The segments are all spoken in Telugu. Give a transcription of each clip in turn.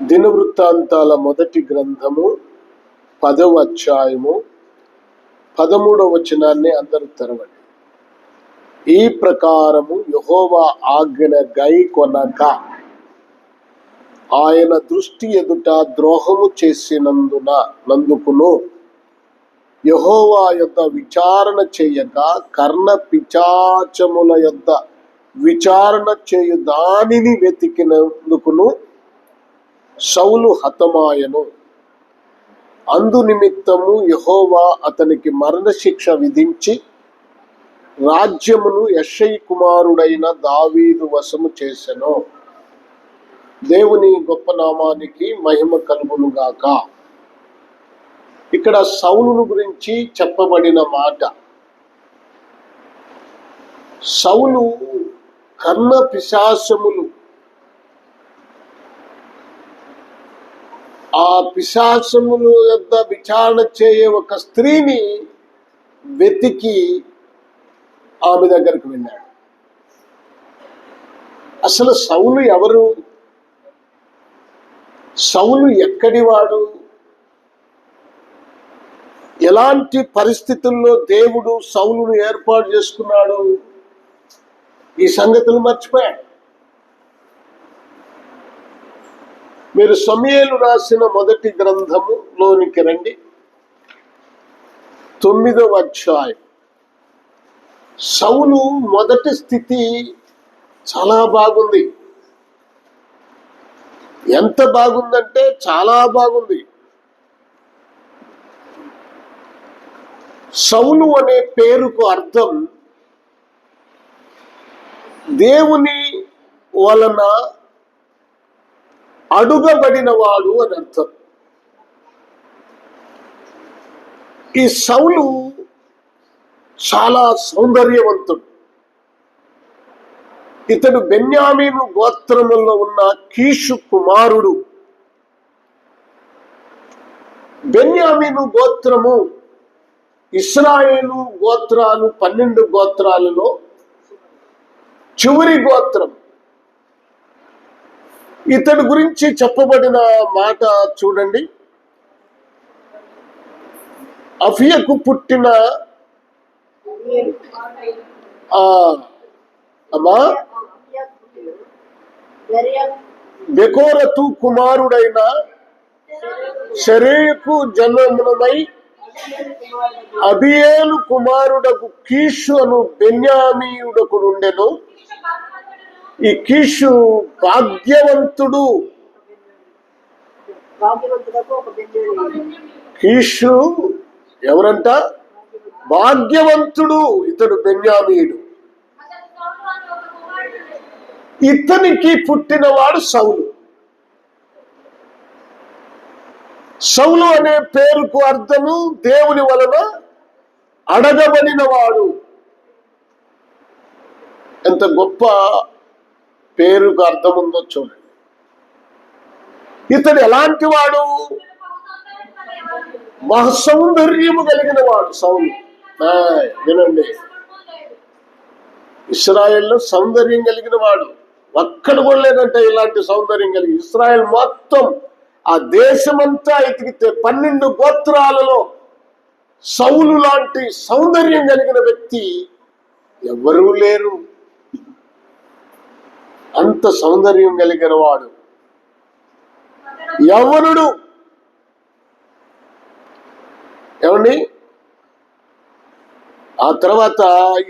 దినవృత్తాంతాల మొదటి గ్రంథము 10వ అధ్యాయము 13వ వచనాన్ని అందరూ తెరవండి. ఈ ప్రకారము యెహోవా ఆజ్ఞ గైకొనక ఆయన దృష్టి ఎదుట ద్రోహము చేసినందుకును యెహోవా యొద్ద విచారణ చేయక కర్ణ పిశాచముల యొద్ద విచారణ చేయు దానిని వెతికినందుకును సౌలు హతమాయను. అందు నిమిత్తము యెహోవా అతనికి మరణశిక్ష విధించి రాజ్యమును యెష్షయి కుమారుడైన దావీదు వశము చేసెను. దేవుని గొప్ప నామానికి మహిమ కలుగును గాక. ఇక్కడ సౌలును గురించి చెప్పబడిన మాట, సౌలు కర్ణ పిశాచములు, ఆ పిశాచములు యొద్ద విచారణ చేయే ఒక స్త్రీని వెతికి ఆమె దగ్గరకు వెళ్ళాడు. అసలు సౌలు ఎవరు? సౌలు ఎక్కడివాడు? ఎలాంటి పరిస్థితుల్లో దేవుడు సౌలును ఏర్పాటు చేసుకున్నాడు? ఈ సంగతులు మర్చిపోయాడు. మీరు సమూయేలు రాసిన మొదటి గ్రంథములోనికి రండి. 9వ అధ్యాయం. సౌలు మొదటి స్థితి చాలా బాగుంది. ఎంత బాగుందంటే చాలా బాగుంది. సౌలు అనే పేరుకు అర్థం దేవుని వలన అడుగబడిన వాడు అని అర్థం. ఈ సౌలు చాలా సౌందర్యవంతుడు. ఇతడు బెన్యామీను గోత్రములో ఉన్న కీషు కుమారుడు. బెన్యామీను గోత్రము ఇశ్రాయేలు గోత్రాలు 12 గోత్రాలలో చివరి గోత్రం. ఇతడి గురించి చెప్పబడిన మాట చూడండి. అఫియకు పుట్టిన బెకోరతు కుమారుడైన షెరేకు జన్మమై అబియేలు కుమారుడకు కీషు అను బెన్యామీయుడకు నుండెను. ఈ కీషు భాగ్యవంతుడు. కీషు ఎవరంట? భాగ్యవంతుడు. ఇతడు బెన్యామీయుడు. ఇతనికి పుట్టినవాడు సౌలు. సౌలు అనే పేరుకు అర్థము దేవుని వలన అడగబడిన వాడు. ఎంత గొప్ప పేరుకు అర్థం ఉందో చూడండి. ఇతడు ఎలాంటి వాడు? మహసౌందర్యము కలిగిన వాడు సౌలు. వినండి, ఇశ్రాయేల్లో సౌందర్యం కలిగిన వాడు ఒక్కడ కూడా లేదంటే ఇలాంటి సౌందర్యం కలిగి. ఇశ్రాయేల్ మొత్తం ఆ దేశమంతా ఎతికితే 12 గోత్రాలలో సౌలు లాంటి సౌందర్యం కలిగిన వ్యక్తి ఎవరూ లేరు. అంత సౌందర్యం కలిగిన వాడు యవ్వనుడు. ఏమండి, ఆ తర్వాత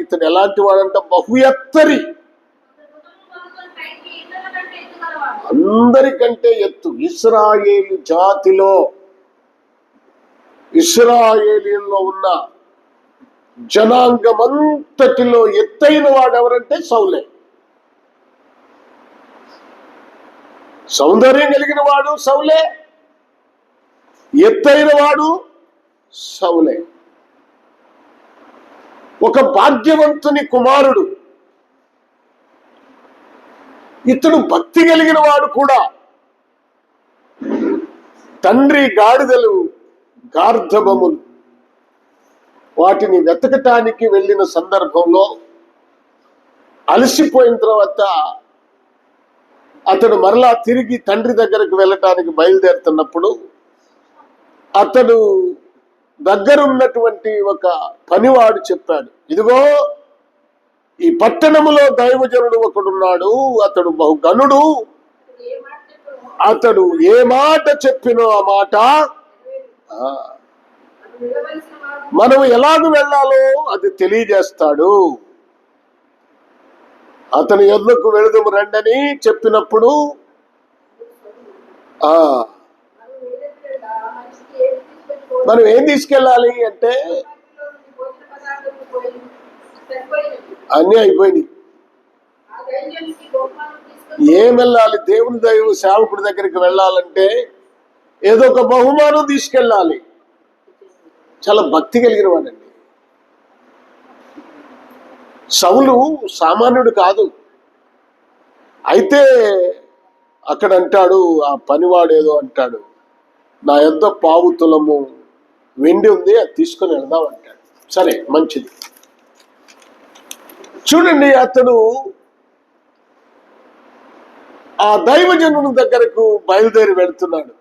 ఇతను ఎలాంటి వాడంట? బహు ఎత్తరి, అందరికంటే ఎత్తు. ఇశ్రాయేలు జాతిలో, ఇశ్రాయేలీలో ఉన్న జనాంగమంతటిలో ఎత్తైన వాడు ఎవరంటే సౌలే. సౌందర్యం కలిగిన వాడు సౌలే, ఎత్తైన వాడు సౌలే. ఒక భాగ్యవంతుని కుమారుడు. ఇతడు భక్తి కలిగిన వాడు కూడా. తండ్రి గాడిదలు, గార్ధబములు వాటిని వెతకటానికి వెళ్ళిన సందర్భంలో అలసిపోయిన తర్వాత అతడు మరలా తిరిగి తండ్రి దగ్గరకు వెళ్ళటానికి బయలుదేరుతున్నప్పుడు అతడు దగ్గరున్నటువంటి ఒక పనివాడు చెప్పాడు, ఇదిగో ఈ పట్టణములో దైవజనుడు ఒకడున్నాడు, అతడు బహుగనుడు, అతడు ఏ మాట చెప్పినో ఆ మాట మనం ఎలాగ వెళ్ళాలో అది తెలియజేస్తాడు. అతని యొద్దకు వెళుదుము రండని చెప్పినప్పుడు మనం ఏం తీసుకెళ్ళాలి అంటే అన్నీ అయిపోయినాయి. ఏం వెళ్ళాలి? దేవుని దైవ సేవకుడి దగ్గరికి వెళ్ళాలంటే ఏదో ఒక బహుమానం తీసుకెళ్ళాలి. చాలా భక్తి కలిగిన వాడండి. సౌలు సామాన్యుడు కాదు. అయితే అక్కడ అంటాడు, ఆ పనివాడు ఏదో అంటాడు, నా యొద్ద పావు తులము వెండి ఉంది, అది తీసుకొని వెళ్దాం అంటాడు. సరే, మంచిది. చూడండి, అతడు ఆ దైవజనుని దగ్గరకు బయలుదేరి వెళ్తున్నాడు.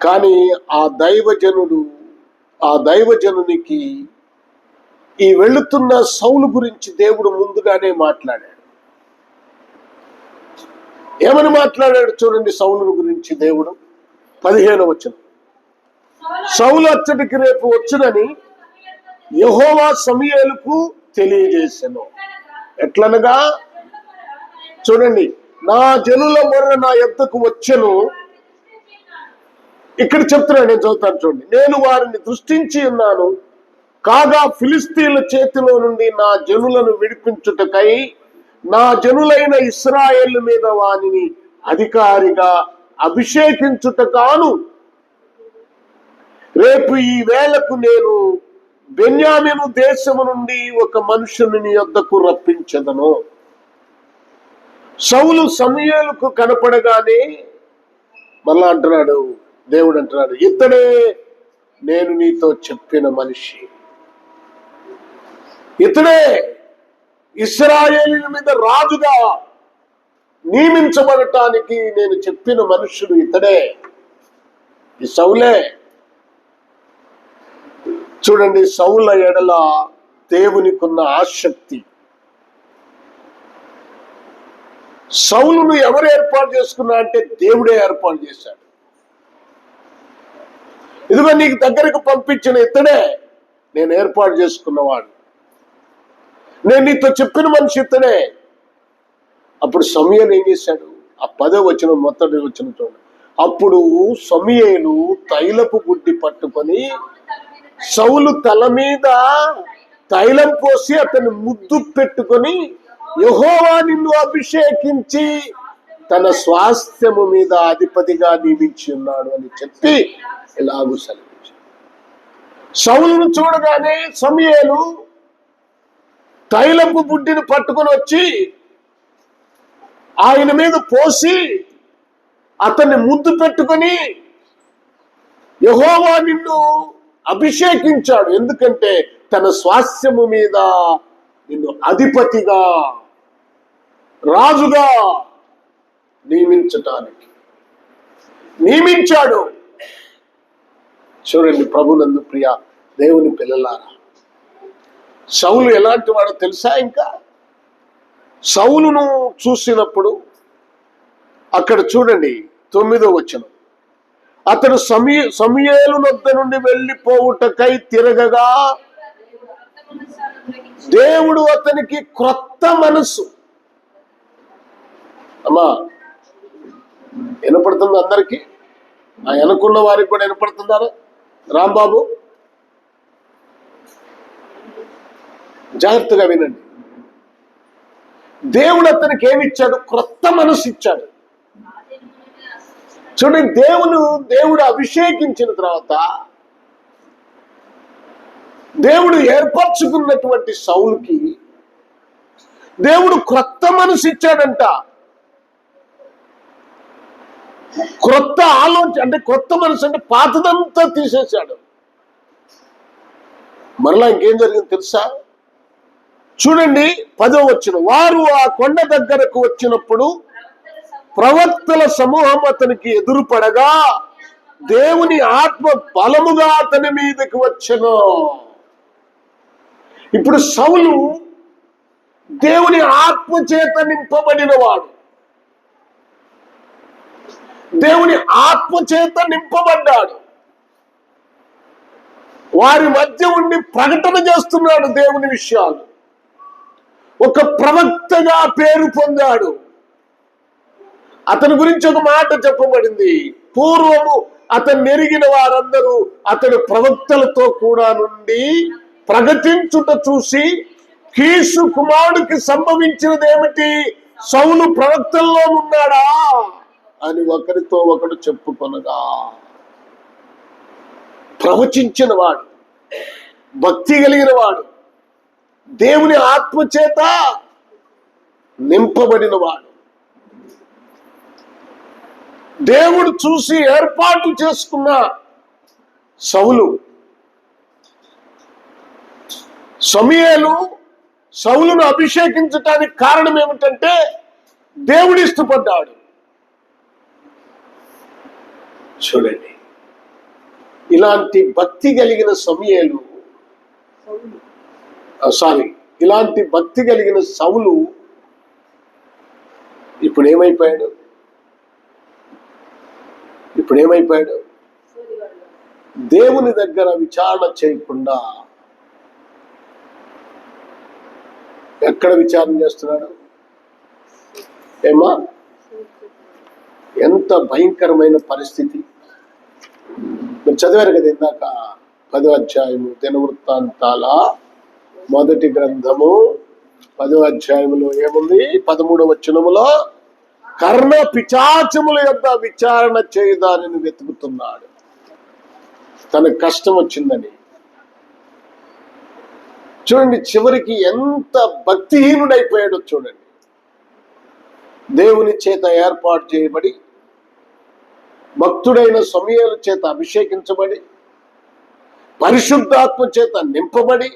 కానీ ఆ దైవజనునికి ఈ వెళుతున్న సౌలు గురించి దేవుడు ముందుగానే మాట్లాడాడు. ఏమని మాట్లాడాడు చూడండి సౌలు గురించి దేవుడు. 15వ వచనం, సౌలు అచ్చటికి రేపు వచ్చునని యెహోవా సమూయేలుకు తెలియజేసెను. ఎట్లనగా చూడండి, నా జనుల మొర్ర నా యొద్దకు వచ్చెను. ఇక్కడ చెప్తున్నాడు, నేను చదువుతాను చూడండి. నేను వారిని దృష్టించి ఉన్నాను, కాగా ఫిలిస్తీన్ల చేతిలో నుండి నా జనులను విడిపించుటకై నా జనులైన ఇశ్రాయేల్ మీద వానిని అధికారిగా అభిషేకించుటకాను రేపు ఈ వేళకు నేను బెన్యామీను దేశము నుండి ఒక మనుషుని నీ యొద్దకు రప్పించెదను. సౌలు సమూయేలుకు కనపడగానే మళ్ళా అంటున్నాడు, దేవుడు అంటున్నాడు, ఇతడే నేను నీతో చెప్పిన మనిషి, ఇతడే ఇశ్రాయేలీయుల మీద రాజుగా నియమించబడటానికి నేను చెప్పిన మనుషుడు ఇతడే, ఈ సౌలే. చూడండి, సౌల ఎడల దేవునికున్న ఆసక్తి. సౌలును ఎవరు ఏర్పాటు చేసుకున్నా అంటే దేవుడే ఏర్పాటు చేశాడు. ఇదిగో నీకు దగ్గరకు పంపించిన ఇతడే నేను ఏర్పాటు చేసుకున్నవాడు, నేను నీతో చెప్పిన మనిషి ఇతడే. అప్పుడు సమూయేలు ఏం చేశాడు? ఆ 10వ వచనం మొదటి వచనం చూడండి. అప్పుడు సమూయేలు తైలపు గుడ్డి పట్టుకొని సౌలు తల మీద తైలం పోసి అతన్ని ముద్దు పెట్టుకొని, యెహోవా నిన్ను అభిషేకించి తన స్వాస్థ్యము మీద అధిపతిగా నియమించి ఉన్నాడు అని చెప్పి ఇలాగూ సెలవించాడు. సౌలును చూడగానే సమూయేలు తైలపు బుడ్డిని పట్టుకొని వచ్చి ఆయన మీద పోసి అతన్ని ముద్దు పెట్టుకొని, యెహోవా నిన్ను అభిషేకించాడు, ఎందుకంటే తన స్వాస్థ్యము మీద నిన్ను అధిపతిగా రాజుగా నియమించాడు. చూడండి, ప్రభునందు ప్రియ దేవుని పిల్లలారా, సౌలు ఎలాంటి వాడో తెలుసా? ఇంకా సౌలును చూసినప్పుడు అక్కడ చూడండి 9వ వచనం, అతడు సమూయేలు వద్ద నుండి వెళ్ళిపోవుటకై తిరగగా దేవుడు అతనికి క్రొత్త మనసు. అమ్మా, వినపడుతుంది అందరికి? అనుకున్న వారికి కూడా వినపడుతుందారా? రాంబాబు, జాగ్రత్తగా వినండి. దేవుడు అతనికి ఏమిచ్చాడు? క్రొత్త మనసు ఇచ్చాడు. చూడండి, దేవుడు అభిషేకించిన తర్వాత దేవుడు ఏర్పరచుకున్నటువంటి సౌలుకి దేవుడు క్రొత్త మనసు ఇచ్చాడంట. క్రొత్త ఆలోచన అంటే క్రొత్త మనసు అంటే పాతదంతా తీసేశాడు. మరలా ఇంకేం జరిగింది తెలుసా? చూడండి 10వ వచనం. వారు ఆ కొండ దగ్గరకు వచ్చినప్పుడు ప్రవక్తల సమూహం అతనికి ఎదురుపడగా దేవుని ఆత్మ బలముగా అతని మీదకి వచ్చెను. ఇప్పుడు సౌలు దేవుని ఆత్మ చేత నింపబడిన వాడు, దేవుని ఆత్మ చేత నింపబడ్డాడు. వారి మధ్య ఉండి ప్రకటన చేస్తున్నాడు దేవుని విషయాలు. ఒక ప్రవక్తగా పేరు పొందాడు. అతని గురించి ఒక మాట చెప్పబడింది, పూర్వము అతను ఎరిగిన వారందరూ అతని ప్రవక్తలతో కూడా నుండి ప్రకటించుట చూసి కీసు కుమారుడికి సంభవించినది ఏమిటి, సౌలు ప్రవక్తల్లో ఉన్నాడా అని ఒకరితో ఒకడు చెప్పుకొనగా, ప్రవచించిన వాడు, భక్తి కలిగిన వాడు, దేవుని ఆత్మచేత నింపబడిన వాడు, దేవుడు చూసి ఏర్పాటు చేసుకున్న సౌలు. సమూయేలు సౌలును అభిషేకించటానికి కారణం ఏమిటంటే దేవుడు ఇష్టపడ్డాడు. చూడండి, ఇలాంటి భక్తి కలిగిన సమూయేలు, ఇలాంటి భక్తి కలిగిన సౌలు ఇప్పుడు ఏమైపోయాడు? దేవుని దగ్గర విచారణ చేయకుండా ఎక్కడ విచారణ చేస్తున్నాడు? ఏమా, ఎంత భయంకరమైన పరిస్థితి. మీరు చదివారు కదా ఇందాక 10వ అధ్యాయము దినవృత్తాంతాల మొదటి గ్రంథము 10వ అధ్యాయములో ఏముంది? 13వ వచనములో కర్ణ పిచాచముల యొక్క విచారణ చేయదానిని వెతుకుతున్నాడు. తనకు కష్టం వచ్చిందని. చూడండి, చివరికి ఎంత భక్తిహీనుడైపోయాడో చూడండి. దేవుని చేత ఏర్పాటు చేయబడి, భక్తుడైన సమూయేలు చేత అభిషేకించబడి, పరిశుద్ధాత్మ చేత నింపబడి,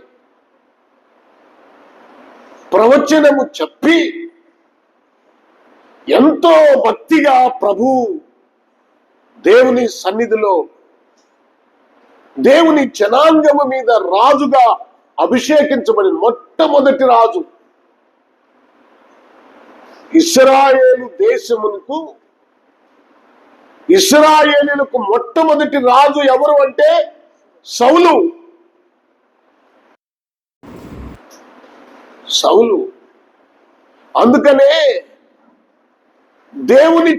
ప్రవచనము చెప్పి, ఎంతో భక్తిగా ప్రభు దేవుని సన్నిధిలో దేవుని జనాంగము మీద రాజుగా అభిషేకించబడిన మొట్టమొదటి రాజు. ఇశ్రాయేలు దేశమునకు, ఇశ్రాయేలులకు మొట్టమొదటి రాజు ఎవరు అంటే సౌలు. అందుకనే దేవుని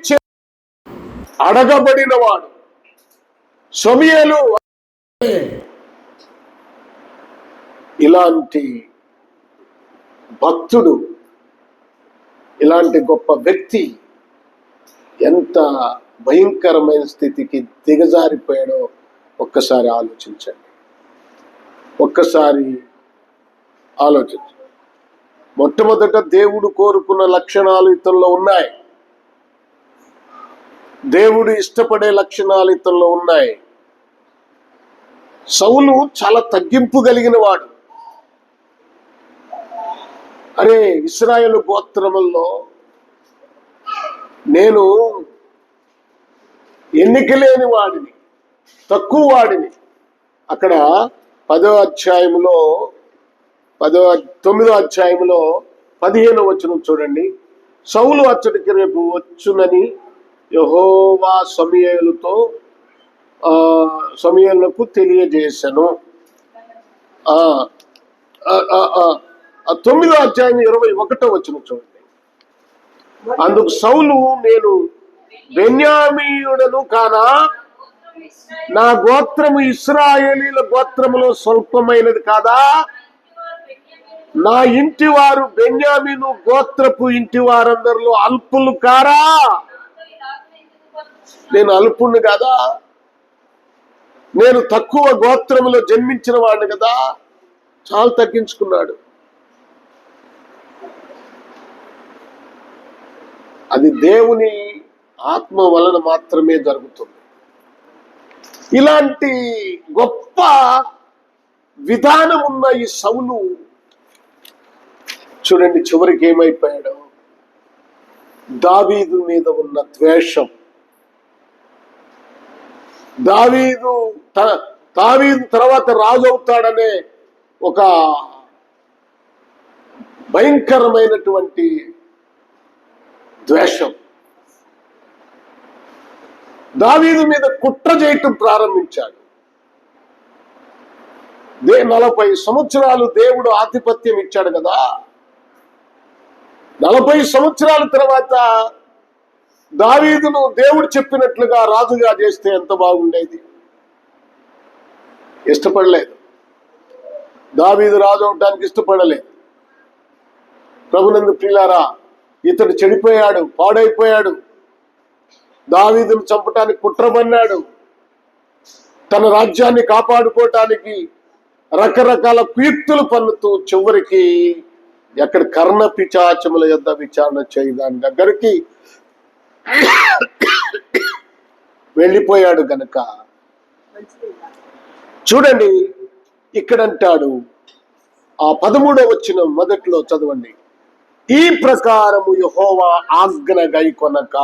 అడగబడిన వాడు సమూయేలు. ఇలాంటి భక్తుడు, ఇలాంటి గొప్ప వ్యక్తి ఎంత భయంకరమైన స్థితికి దిగజారిపోయాడో ఒక్కసారి ఆలోచించండి. మొట్టమొదట దేవుడు కోరుకున్న లక్షణాలు ఇతనిలో ఉన్నాయి. దేవుడు ఇష్టపడే లక్షణాలు ఇతనిలో ఉన్నాయి. సౌలు చాలా తగ్గింపు కలిగిన వాడు. అరే, ఇశ్రాయేలు గోత్రముల్లో నేను ఎన్నిక లేని వాడిని, తక్కువ వాడిని. అక్కడ 9వ అధ్యాయములో 15వ వచనం చూడండి. సౌలు అచ్చటికి రేపు వచ్చునని యెహోవా సమూయేలుకు తెలియజేశాను. 9వ అధ్యాయం 21వ వచనం చూడండి. అందుకు సౌలు, నేను బెన్యామీయుడను కానా, నా గోత్రము ఇశ్రాయేలీల గోత్రములో స్వల్పమైనది కాదా, నా ఇంటి వారు బెన్యామీను గోత్రపు ఇంటి వారందరిలో అల్పులు కారా, నేను అల్పుణ్ణి కదా, నేను తక్కువ గోత్రములో జన్మించిన వాడిని కదా. చాలా తగ్గించుకున్నాడు. అది దేవుని ఆత్మ వలన మాత్రమే జరుగుతుంది. ఇలాంటి గొప్ప విధానం ఉన్న ఈ సౌలు చూడండి చివరికి ఏమైపోయాడు, దావీదు మీద ఉన్న ద్వేషం, దావీదు తర్వాత రాజు అవుతాడనే ఒక భయంకరమైనటువంటి ద్వేషం దావీదు మీద కుట్ర చేయటం ప్రారంభించాడు. 40 సంవత్సరాలు దేవుడు ఆధిపత్యం ఇచ్చాడు కదా, 40 సంవత్సరాల తర్వాత దావీదును దేవుడు చెప్పినట్లుగా రాజుగా చేస్తే ఎంత బాగుండేది. ఇష్టపడలేదు, దావీదు రాజు అవడానికి ఇష్టపడలేదు. ప్రభునందు ప్రియులారా, ఇతడు చెడిపోయాడు, పాడైపోయాడు, దావీదును చంపటానికి కుట్ర పన్నాడు, తన రాజ్యాన్ని కాపాడుకోవటానికి రకరకాల కుయుక్తులు పన్నుతూ చివరికి ఎక్కడ కర్ణ పిచాచముల యొద్ద విచారణ చేయదాని దగ్గరికి వెళ్ళిపోయాడు గనక చూడండి ఇక్కడంటాడు, ఆ 13వ వచనం మొదట్లో చదవండి. ఈ ప్రకారము యెహోవా ఆజ్ఞ గైకొనక.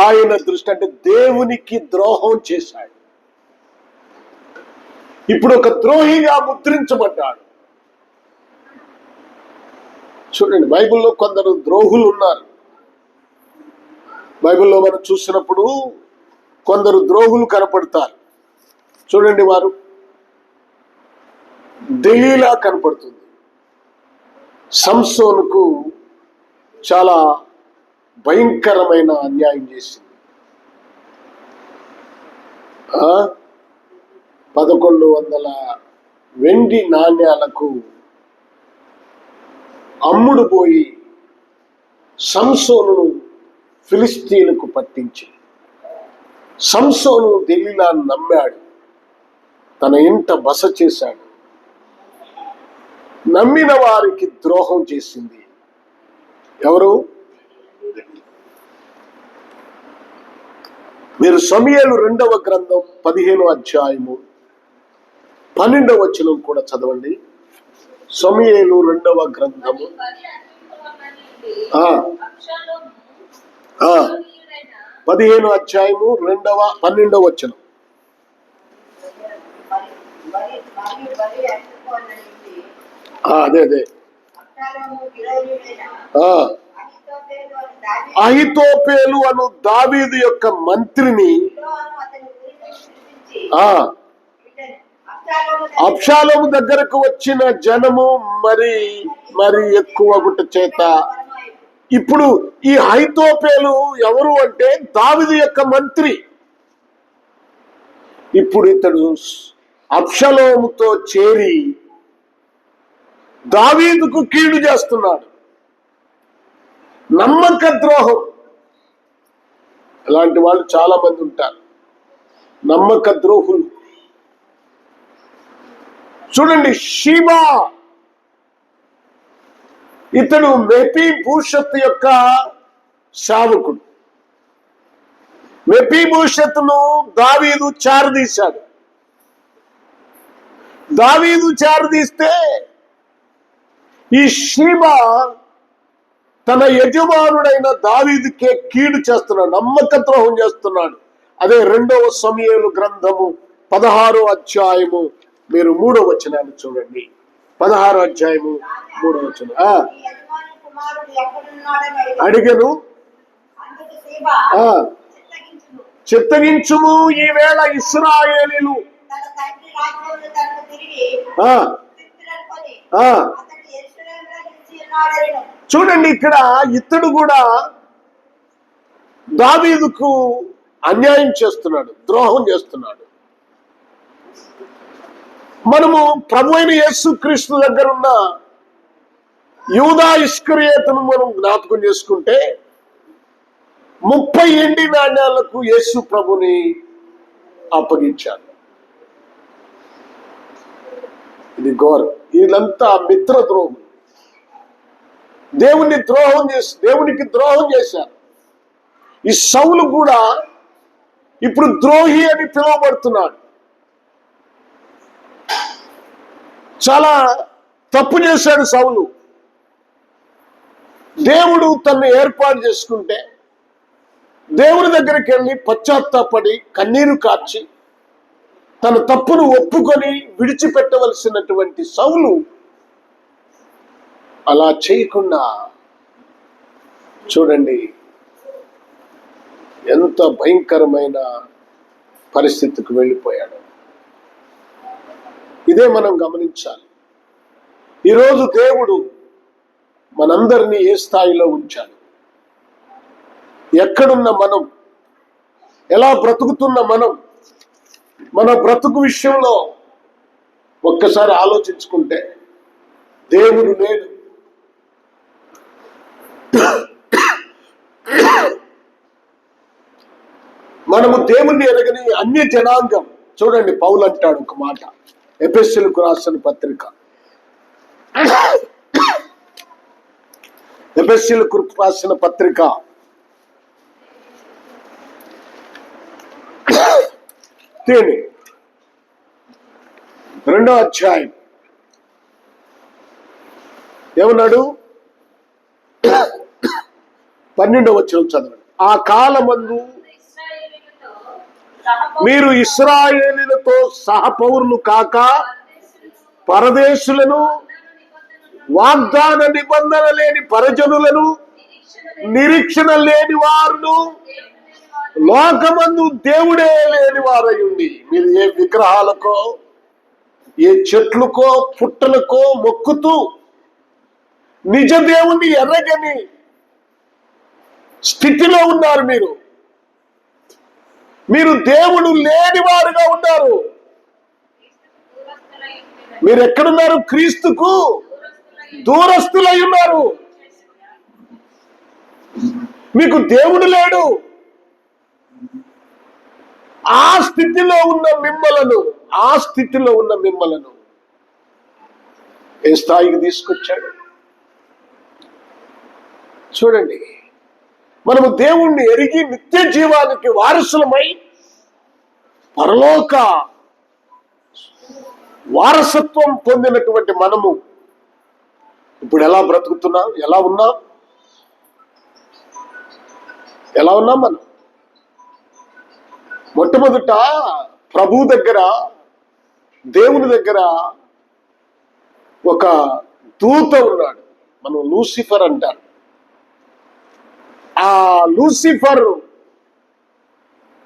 ఆయన దృష్టి అంటే దేవునికి ద్రోహం చేశాడు. ఇప్పుడు ఒక ద్రోహిగా ముద్రించబడ్డాడు. చూడండి, బైబిల్లో కొందరు ద్రోహులు ఉన్నారు. బైబిల్లో మనం చూసినప్పుడు కొందరు ద్రోహులు కనపడతారు. చూడండి, వారు దెలీలా కనపడుతుంది. సంసోనుకు చాలా భయంకరమైన అన్యాయం చేసింది. 1100 వెండి నాణ్యాలకు అమ్ముడు పోయి సంసోనును ఫిలిస్తీన్లకు పట్టించి సంసోను దెలీలాను నమ్మాడు, తన ఇంట బస చేశాడు. నమ్మిన వారికి ద్రోహం చేసింది ఎవరు? మీరు సమూయేలు 2వ గ్రంథం 15వ అధ్యాయము 12వ వచనం కూడా చదవండి. సమూయేలు 2వ గ్రంథము 15వ అధ్యాయము 12వ వచనం. అదే అహితోపేలు అను దావీదు యొక్క మంత్రిని అబ్షాలోము దగ్గరకు వచ్చిన జనము మరి ఎక్కువ గుట్ట చేత. ఇప్పుడు ఈ అహితోపేలు ఎవరు అంటే దావీదు యొక్క మంత్రి. ఇప్పుడు ఇతడు అబ్షాలోముతో చేరి దావీదుకు కీడు చేస్తున్నాడు. నమ్మక ద్రోహం. అలాంటి వాళ్ళు చాలా మంది ఉంటారు, నమ్మక ద్రోహులు. చూడండి, షీబా ఇతడు మెఫీబోషెతు యొక్క సేవకుడు. మెఫీబోషెతును దావీదు చారదీశాడు. దావీదు చారదీస్తే ఈ షీబా తన యజమానుడైన దావీదుకే కీడు చేస్తున్నాడు, నమ్మక ద్రోహం చేస్తున్నాడు. అదే 2వ సమూయేలు గ్రంథము 16వ అధ్యాయము మీరు 3వ వచనాన్ని చూడండి. 16వ అధ్యాయము 3వ వచనం. అడిగను, చిత్తగించుము, ఈవేళ ఇశ్రాయేలీలు చూడండి, ఇక్కడ ఇతడు కూడా దావీదుకు అన్యాయం చేస్తున్నాడు, ద్రోహం చేస్తున్నాడు. మనము ప్రభువైన యేసుక్రీస్తు దగ్గర ఉన్న యూదా ఇస్కరియోతును మనం జ్ఞాపకం చేసుకుంటే 30 వెండి నాణ్యాలకు యేసు ప్రభుని అప్పగించాడు. ఇది ఘోరం. వీళ్ళంతా మిత్ర ద్రోహం, దేవునికి ద్రోహం చేశారు. ఈ సౌలు కూడా ఇప్పుడు ద్రోహి అని పిలువబడుతున్నాడు. చాలా తప్పు చేశాడు సౌలు. దేవుడు తన్ను ఏర్పాటు చేసుకుంటే దేవుని దగ్గరికి వెళ్ళి పశ్చాత్తాపడి కన్నీరు కార్చి తన తప్పును ఒప్పుకొని విడిచిపెట్టవలసినటువంటి సౌలు అలా చేయకుండా చూడండి ఎంత భయంకరమైన పరిస్థితికి వెళ్ళిపోయాడు. ఇదే మనం గమనించాలి. ఈరోజు దేవుడు మనందరినీ ఏ స్థాయిలో ఉంచాడు, ఎక్కడున్న మనం, ఎలా బ్రతుకుతున్న మనం, మన బ్రతుకు విషయంలో ఒక్కసారి ఆలోచించుకుంటే దేవుడు లేడు. మనము దేవుణ్ణి ఎరగని అన్య జనాంగం. చూడండి, పౌలు అంటాడు ఒక మాట, ఎఫెసీయులకు రాసిన పత్రిక, ఎఫెసీయులకు రాసిన పత్రిక 2వ అధ్యాయం ఏమన్నాడు? 12వ వచనం చదవండి. ఆ కాలమందు మీరు ఇశ్రాయేలీయులతో సహపౌరులు కాక పరదేశులను, వాగ్దాన నిబంధన లేని పరజనులను, నిరీక్షణ లేని వారును, లోకమందు దేవుడే లేని వారై ఉండి మీరు ఏ విగ్రహాలకో ఏ చెట్లకో పుట్టలకో మొక్కుతూ నిజ దేవుణ్ణి ఎరగని స్థితిలో ఉన్నారు. మీరు దేవుడు లేని వారుగా ఉన్నారు. మీరు ఎక్కడున్నారు? క్రీస్తుకు దూరస్తులై ఉన్నారు. మీకు దేవుడు లేడు. ఆ స్థితిలో ఉన్న మిమ్మలను ఏ స్థాయికి తీసుకొచ్చాడు చూడండి. మనము దేవుణ్ణి ఎరిగి నిత్య జీవానికి వారసులమై పరలోక వారసత్వం పొందినటువంటి మనము ఇప్పుడు ఎలా బ్రతుకుతున్నాం? ఎలా ఉన్నాం మనం? మొట్టమొదట ప్రభు దగ్గర, దేవుని దగ్గర ఒక దూత ఉన్నాడు. మనం లూసిఫర్ అంటారు. ఆ లూసిఫర్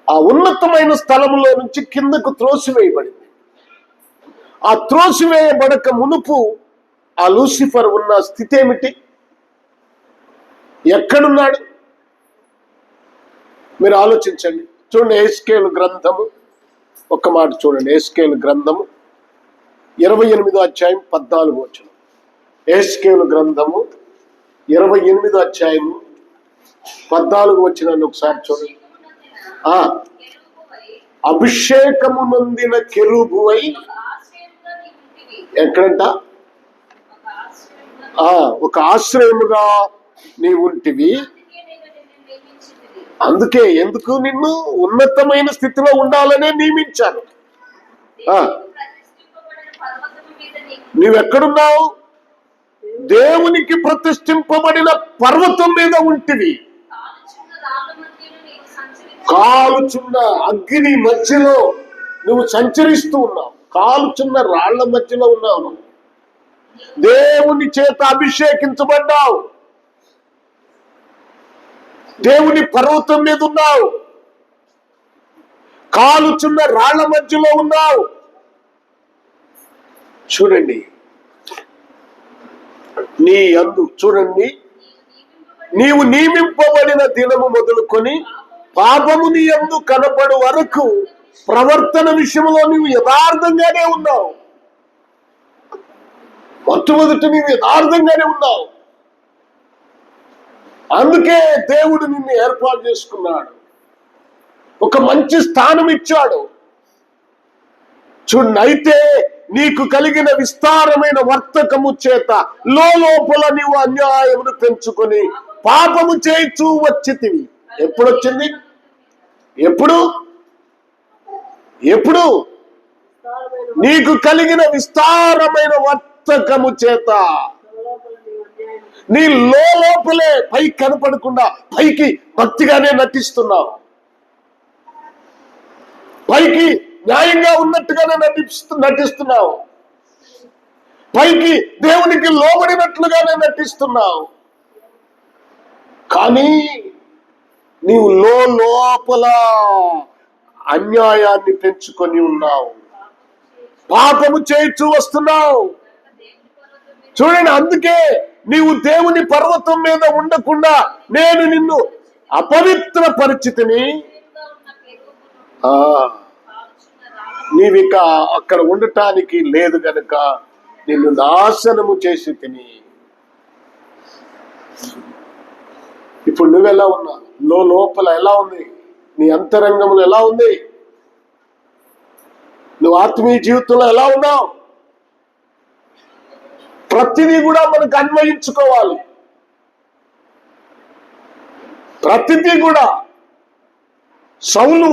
ఆ ఉన్నతమైన స్థలంలో నుంచి కిందకు త్రోసివేయబడింది. ఆ త్రోసివేయబడక మునుపు ఆ లూసిఫర్ ఉన్న స్థితి ఏమిటి? ఎక్కడున్నాడు? మీరు ఆలోచించండి. చూడండి, ఎహెజ్కేలు గ్రంథము, ఒక్క మాట చూడండి. ఎహెజ్కేలు గ్రంథము 28వ అధ్యాయం 14వ వచనం. ఎహెజ్కేలు గ్రంథము 28వ అధ్యాయము 14వ వచనాన్ని ఒకసారి చూడండి. అభిషేకము నొందిన కెరూబువై, ఎక్కడంట? ఒక ఆశ్రయముగా నీ ఉంటివి. అందుకే ఎందుకు నిన్ను ఉన్నతమైన స్థితిలో ఉండాలనే నియమించాను. నీవెక్కడున్నావు? దేవునికి ప్రతిష్ఠింపబడిన పర్వతం మీద ఉంటివి. కాలుచున్న అగ్ని మధ్యలో నువ్వు సంచరిస్తూ ఉన్నావు. కాలుచున్న రాళ్ల మధ్యలో ఉన్నావు. దేవుని చేత అభిషేకించబడ్డావు. దేవుని పర్వతం మీద ఉన్నావు. కాలుచున్న రాళ్ల మధ్యలో ఉన్నావు. చూడండి, నీ యందు చూడండి, నీవు నియమింపబడిన దినము మొదలుకొని పాపము నీ యందు కనపడు వరకు ప్రవర్తన విషయంలో నీవు యథార్థంగానే ఉన్నావు. మొట్టమొదట నీవు యథార్థంగానే ఉన్నావు. అందుకే దేవుడు నిన్ను ఏర్పాటు చేసుకున్నాడు. ఒక మంచి స్థానం ఇచ్చాడు. చూడండి, అయితే నీకు కలిగిన విస్తారమైన వర్తకము చేత లోపల నీవు అన్యాయమును పెంచుకొని పాపము చేయించు వచ్చితివి. ఎప్పుడు వచ్చింది? ఎప్పుడు నీకు కలిగిన విస్తారమైన వర్తకము చేత నీ లోపలే పైకి కనపడకుండా పైకి భక్తిగానే నటిస్తున్నావు, పైకి న్యాయంగా ఉన్నట్టుగానే నటిస్తున్నావు, పైకి దేవునికి లోబడినట్లుగానే నటిస్తున్నావు. కానీ నీవు లోపల అన్యాయాన్ని పెంచుకొని ఉన్నావు, పాపము చేయించు వస్తున్నావు. చూడండి, అందుకే నీవు దేవుని పర్వతం మీద ఉండకుండా నేను నిన్ను అపవిత్ర పరిస్థితిని నీవిక అక్కడ ఉండటానికి లేదు గనుక నిన్ను నాశనము చేసి తిని. ఇప్పుడు నువ్వెలా ఉన్నా, లోపల ఎలా ఉంది, నీ అంతరంగంలో ఎలా ఉంది, నువ్వు ఆత్మీయ జీవితంలో ఎలా ఉన్నావు, ప్రతిదీ కూడా మనకు అన్వయించుకోవాలి. ప్రతిదీ కూడా. సౌలు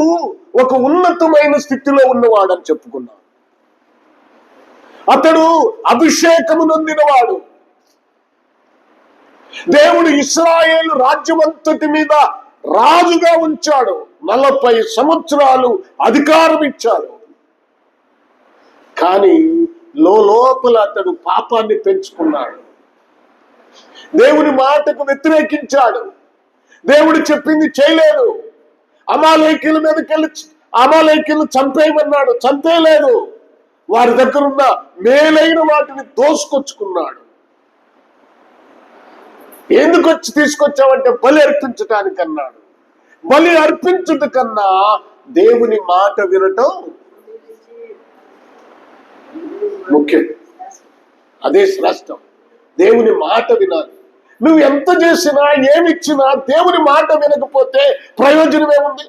ఒక ఉన్నతమైన స్థితిలో ఉన్నవాడని చెప్పుకున్నాడు. అతడు అభిషేకము నొందినవాడు. దేవుడు ఇశ్రాయేలు రాజ్యమంతటి మీద రాజుగా ఉంచాడు. 40 సంవత్సరాలు అధికారం ఇచ్చాడు. కానీ లోపల అతడు పాపాన్ని పెంచుకున్నాడు. దేవుని మాటకు వ్యతిరేకించాడు. దేవుడు చెప్పింది చేయలేదు. అమాలేకీయుల మీదకెళ్ళి అమాలేకీయులు చంపేయమన్నాడు, చంపేయలేదు. వారి దగ్గర ఉన్న మేలైన వాటిని దోసుకొచ్చుకున్నాడు. ఎందుకు వచ్చి తీసుకొచ్చావంటే బలి అర్పించటానికి అన్నాడు. బలి అర్పించుట కన్నా దేవుని మాట వినటం ముఖ్యం. అదే శ్రేష్టం. దేవుని మాట వినాలి. నువ్వు ఎంత చేసినా ఏమిచ్చినా దేవుని మాట వినకపోతే ప్రయోజనం ఏముంది?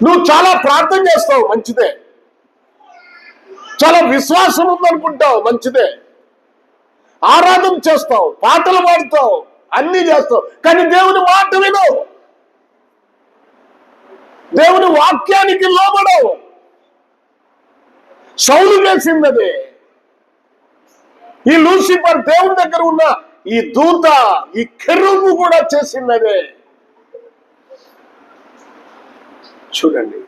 నువ్వు చాలా ప్రార్థన చేస్తావు, మంచిదే. చాలా విశ్వాసం ఉందనుకుంటావు, మంచిదే. ఆరాధన చేస్తావు, పాటలు పాడుతావు, అన్ని చేస్తావు, కానీ దేవుని మాట వినవు. దేవుని వాక్యానికి లోబడవు. సౌలు చేసిందదే. ఈ లూసిఫర్ దేవుని దగ్గర ఉన్న ఈ దూత, ఈ కెరూబు కూడా చేసిందదే. చూడండి,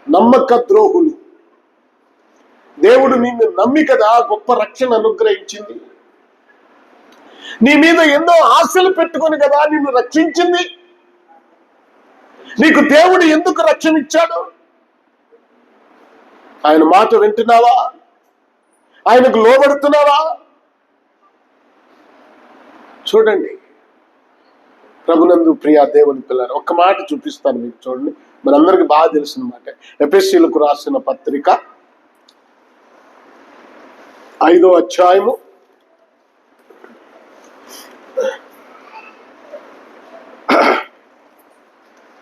నమ్మక ద్రోహులు. దేవుడు నిన్ను నమ్మి కదా గొప్ప రక్షణ అనుగ్రహించింది. నీ మీద ఎన్నో ఆశలు పెట్టుకొని కదా నిన్ను రక్షించింది. నీకు దేవుడు ఎందుకు రక్షణ ఇచ్చాడు? ఆయన మాట వింటున్నావా? ఆయనకు లోబడుతున్నావా? చూడండి, ప్రభునందు ప్రియ దేవుని పిల్లలు, ఒక్క మాట చూపిస్తాను మీకు. చూడండి, మనందరికి బాగా తెలిసిన మాట. ఎఫెసీయులకు రాసిన పత్రిక 5వ అధ్యాయము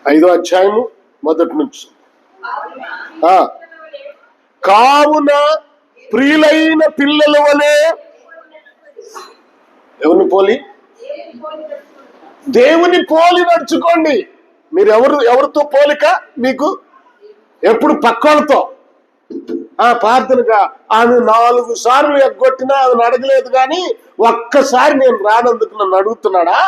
5వ అధ్యాయము మొదటి నుంచి. కావున ప్రియులైన పిల్లల వలె దేవుని పోలి నడుచుకోండి. మీరు ఎవరితో పోలిక? మీకు ఎప్పుడు పక్కోళ్ళతో. ప్రార్థనగా ఆమె 4 సార్లు ఎగ్గొట్టినా ఆమెను అడగలేదు, కానీ ఒక్కసారి నేను రానందుకు నన్ను అడుగుతున్నాడా?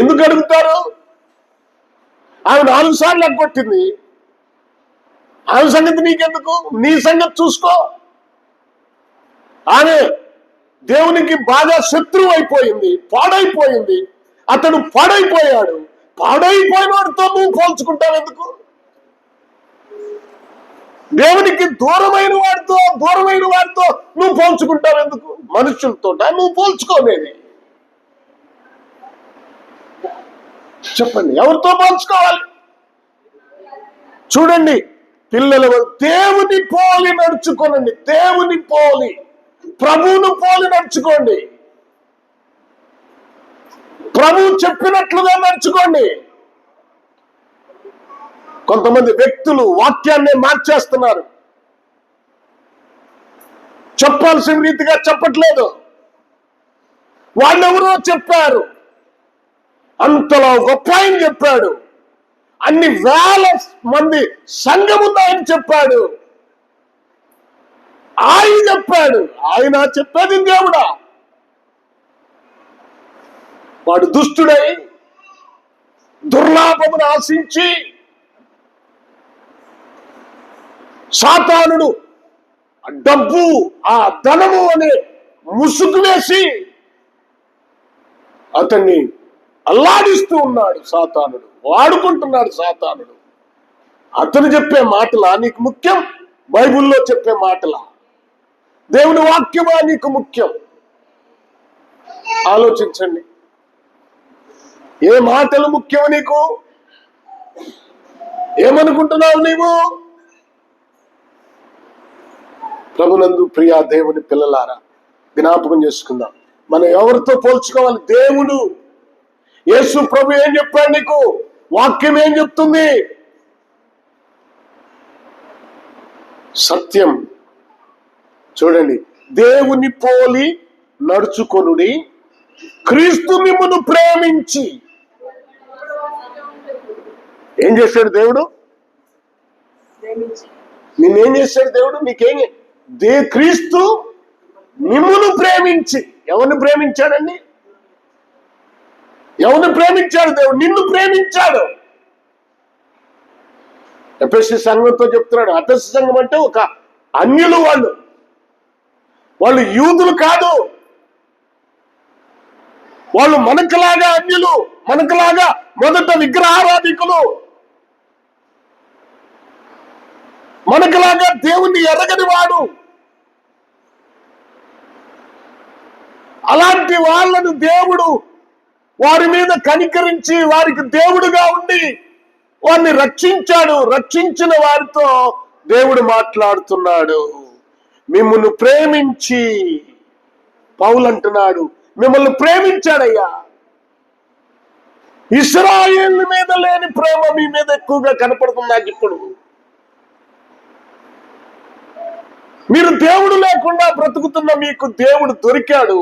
ఎందుకు అడుగుతారు? ఆమె 4 సార్లు ఎగ్గొట్టింది. ఆమె సంగతి నీకెందుకు? నీ సంగతి చూసుకో. ఆమె దేవునికి బాగా శత్రువు అయిపోయింది, పాడైపోయింది. అతడు పాడైపోయాడు. పాడైపోయిన వాడితో నువ్వు పోల్చుకుంటావు ఎందుకు? దేవునికి దూరమైన వాడితో నువ్వు పోల్చుకుంటావు ఎందుకు? మనుషులతో నువ్వు పోల్చుకోలేని. చెప్పండి, ఎవరితో పోల్చుకోవాలి? చూడండి, పిల్లల దేవుని పోలి నడుచుకోనండి. దేవుని పోలి, ప్రభువును పోలి నడుచుకోండి. ప్రభు చెప్పినట్లుగా నడుచుకోండి. కొంతమంది వ్యక్తులు వాక్యాన్ని మార్చేస్తున్నారు. చెప్పాల్సిన రీతిగా చెప్పట్లేదు. వాళ్ళెవరో చెప్పారు, అంతలో గొప్ప ఆయన చెప్పాడు. అన్ని వేల మంది సంఘమున్నాయని చెప్పాడు. ఆయన చెప్పాడు. ఆయన చెప్పేది దేవుడా? వాడు దుష్టుడై దుర్లాభమును ఆశించి సాతానుడు డబ్బు, ఆ ధనము అనే ముసుగు వేసి అతన్ని అల్లాడిస్తూ ఉన్నాడు. సాతానుడు వాడుకుంటున్నాడు. సాతానుడు అతను చెప్పే మాటలా నీకు ముఖ్యం? బైబిల్లో చెప్పే మాటలా? దేవుని వాక్యమా నీకు ముఖ్యం? ఆలోచించండి. ఏ మాటలు ముఖ్యం నీకు? ఏమనుకుంటున్నావు నీవు? ప్రభునందు ప్రియా దేవుని పిల్లలారా, జ్ఞాపకం చేసుకుందాం. మనం ఎవరితో పోల్చుకోవాలి? దేవుడు. యేసు ప్రభు ఏం చెప్పాడు నీకు? వాక్యం ఏం చెప్తుంది? సత్యం. చూడండి, దేవుని పోలి నడుచుకొనుడి, క్రీస్తు మిమ్మును ప్రేమించి. ఏం చేశాడు దేవుడు? నిన్నేం చేశాడు దేవుడు? నీకేం? క్రీస్తు మిమ్మును ప్రేమించి. ఎవరిని ప్రేమించాడండి? ఎవరిని ప్రేమించాడు? దేవుడు నిన్ను ప్రేమించాడు. ఎఫెసీ సంఘంతో చెప్తున్నాడు. ఎఫెసీ సంఘం అంటే ఒక అన్యులు. వాళ్ళు యూదులు కాదు. వాళ్ళు మనకులాగా అన్యులు, మనకులాగా మొదట విగ్రహారాధికులు, మనకులాగా దేవుణ్ణి ఎరగని వాడు. అలాంటి వాళ్ళను దేవుడు వారి మీద కనికరించి వారికి దేవుడుగా ఉండి వారిని రక్షించాడు. రక్షించిన వారితో దేవుడు మాట్లాడుతున్నాడు. మిమ్మల్ని ప్రేమించి, పౌలు అంటున్నాడు, మిమ్మల్ని ప్రేమించాడయ్యా. ఇశ్రాయేలు మీద లేని ప్రేమ మీ మీద ఎక్కువగా కనపడుతుంది నాకు ఇప్పుడు. మీరు దేవుడు లేకుండా బ్రతుకుతున్న మీకు దేవుడు దొరికాడు.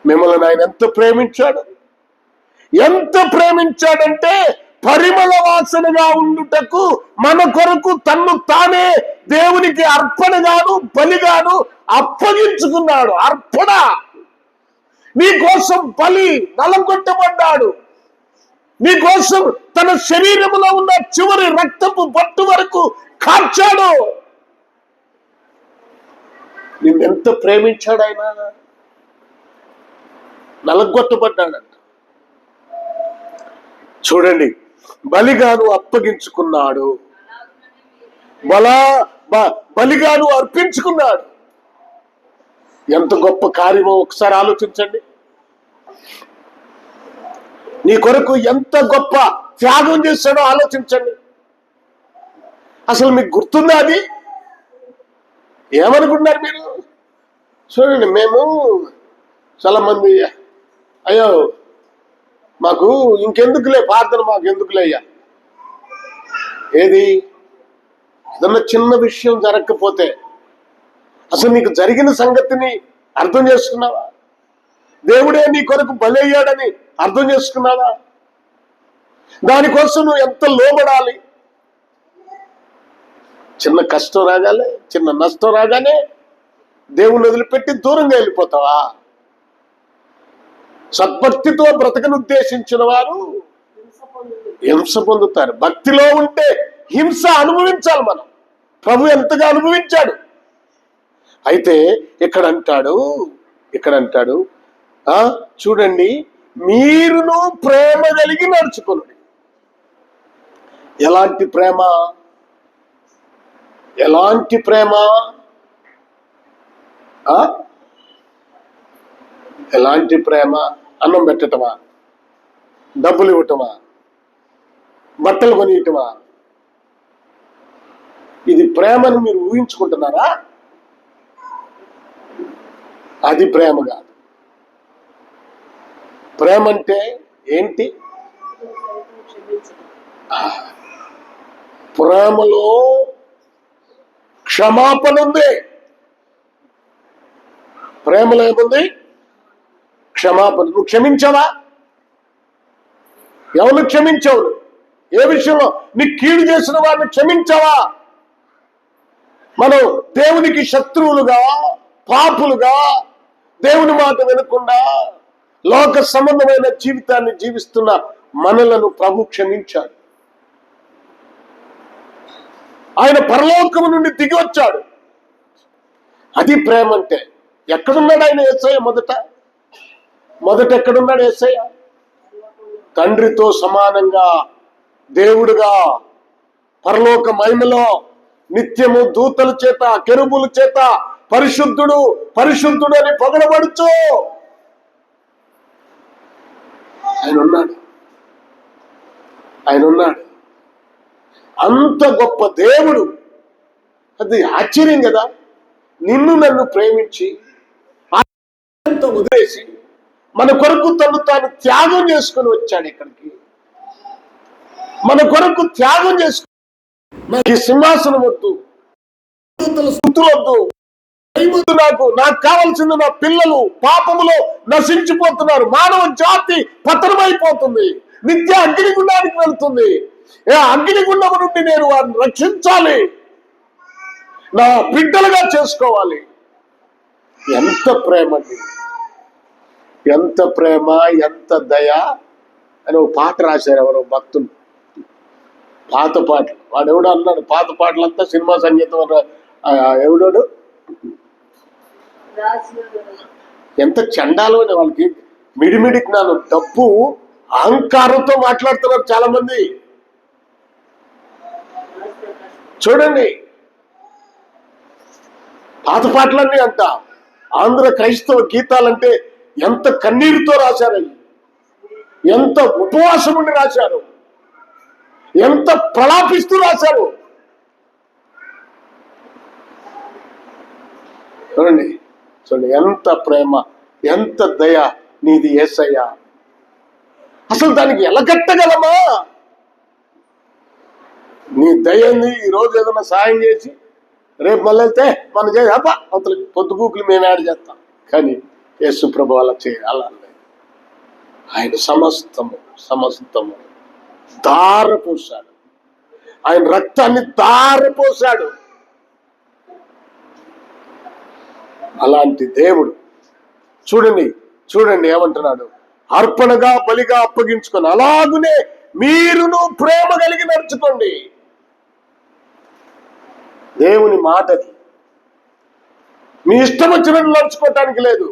మిమ్మల్ని ఆయన ఎంత ప్రేమించాడు? ఎంత ప్రేమించాడంటే పరిమళ వాసనగా ఉండుటకు మన కొరకు తన్ను తానే దేవునికి అర్పణగాను బలిగాను అప్పగించుకున్నాడు. అర్పణ. నీ కోసం బలి నలగొట్టబడ్డాడు. నీ కోసం తన శరీరంలో ఉన్న చివరి రక్తపు బొట్టు వరకు కార్చాడు. నిన్నెంత ప్రేమించాడు ఆయన. నలగొట్టబడ్డాడంట. చూడండి, బలిగాను అప్పగించుకున్నాడు. బలిగాను అర్పించుకున్నాడు. ఎంత గొప్ప కార్యమో ఒకసారి ఆలోచించండి. నీ కొరకు ఎంత గొప్ప త్యాగం చేశాడో ఆలోచించండి. అసలు మీకు గుర్తుందా అది? ఏమనుకుంటున్నారు మీరు? చూడండి, మేము చాలా మంది అయ్యో మాకు ఇంకెందుకులే ప్రార్థన, మాకు ఎందుకులే అయ్యా. ఏది? ఏదన్నా చిన్న విషయం జరగకపోతే అసలు నీకు జరిగిన సంగతిని అర్థం చేసుకున్నావా? దేవుడే నీ కొరకు బలి అయ్యాడని అర్థం చేసుకున్నావా? దానికోసం నువ్వు ఎంత లోబడాలి? చిన్న కష్టం రాగానే, చిన్న నష్టం రాగానే దేవుణ్ణి వదిలిపెట్టి దూరంగా వెళ్ళిపోతావా? సద్భక్తితో బ్రతకను ఉద్దేశించిన వారు హింస పొందుతారు. భక్తిలో ఉంటే హింస అనుభవించాలి మనం. ప్రభు ఎంతగా అనుభవించాడు. అయితే ఇక్కడ అంటాడు చూడండి, మీరును ప్రేమ కలిగి నడుచుకోండి. ఎలాంటి ప్రేమ? ఎలాంటి ప్రేమ? ఎలాంటి ప్రేమ? అన్నం పెట్టటమా? డబ్బులు ఇవ్వటమా? బట్టలు కొనియటమా? ఇది ప్రేమను మీరు ఊహించుకుంటున్నారా? అది ప్రేమ కాదు. ప్రేమ అంటే ఏంటి? ప్రేమలో క్షమాపణ ఉంది. ప్రేమలో ఏముంది? క్షమాపణ. నువ్వు క్షమించావా? ఎవరు క్షమించావు? ఏ విషయంలో? నీ కీడు చేసిన వారిని క్షమించావా? మనం దేవునికి శత్రువులుగా, పాపులుగా, దేవుని మాట వినకుండా లోక సంబంధమైన జీవితాన్ని జీవిస్తున్న మనలను ప్రభు క్షమించాడు. ఆయన పరలోకము నుండి దిగి వచ్చాడు. అది ప్రేమ అంటే. ఎక్కడున్నాడు ఆయన యేసయ్య? మొదట ఎక్కడున్నాడు యేసయ్య? తండ్రితో సమానంగా దేవుడుగా పరలోక మహిమలో నిత్యము దూతల చేత, కెరూబుల చేత పరిశుద్ధుడు పరిశుద్ధుడు అని పొగడబడుచు ఆయన ఉన్నాడు. అంత గొప్ప దేవుడు. అది ఆశ్చర్యం కదా. నిన్ను నన్ను ప్రేమించి వదిలేసి మన కొరకు తను తాను త్యాగం చేసుకుని వచ్చాడు ఇక్కడికి. మన కొరకు త్యాగం చేసుకుని, నాకు ఈ సింహాసనం వద్దు, స్తుతులు వద్దు, నాకు కావాల్సింది నా పిల్లలు పాపములో నశించిపోతున్నారు, మానవ జాతి పతనమైపోతుంది, నిత్య అగ్నిగుండానికి వెళ్తుంది. అగ్నిగుండము నుండి నేను వారిని రక్షించాలి, నా బిడ్డలుగా చేసుకోవాలి. ఎంత ప్రేమ అండి, ఎంత ప్రేమ, ఎంత దయ అని ఒక పాట రాశారు ఎవరో భక్తులు. పాత పాటలు. వాడు ఎవడో అన్నాడు, పాత పాటలంతా సినిమా సంగీతం. ఎవడోడు ఎంత చండాలో వాళ్ళకి మిడిమిడి జ్ఞానం, డబ్బు అహంకారంతో మాట్లాడుతున్నారు చాలా మంది. చూడండి, పాత పాటలన్నీ అంట. ఆంధ్ర క్రైస్తవ గీతాలంటే ఎంత కన్నీరుతో రాశారు, ఎంత ఉపవాసం ఉండి రాశారు, ఎంత ప్రలాపిస్తూ రాశారు. చూడండి ఎంత ప్రేమ, ఎంత దయ నీది యేసయ్య. అసలు దానికి ఎలా కట్టగలమా? నీ దయని ఈరోజు ఏదైనా సాయం చేసి రేపు మళ్ళీ వెళ్తే మనం చేసి అతను పొద్దుగూకులు మేము యాడ్ చేస్తాం. కానీ యేసు ప్రభు అలా చేయాలి. ఆయన సమస్తము ధారపోశాడు. ఆయన రక్తాన్ని ధారపోశాడు. అలాంటి దేవుడు. చూడండి ఏమంటున్నాడు, అర్పణగా బలిగా అప్పగించుకొని అలాగునే మీరును ప్రేమ కలిగి నడుచుకోండి. దేవుని మాటది. మీ ఇష్టం వచ్చినట్టు నడుచుకోవటానికి లేదు,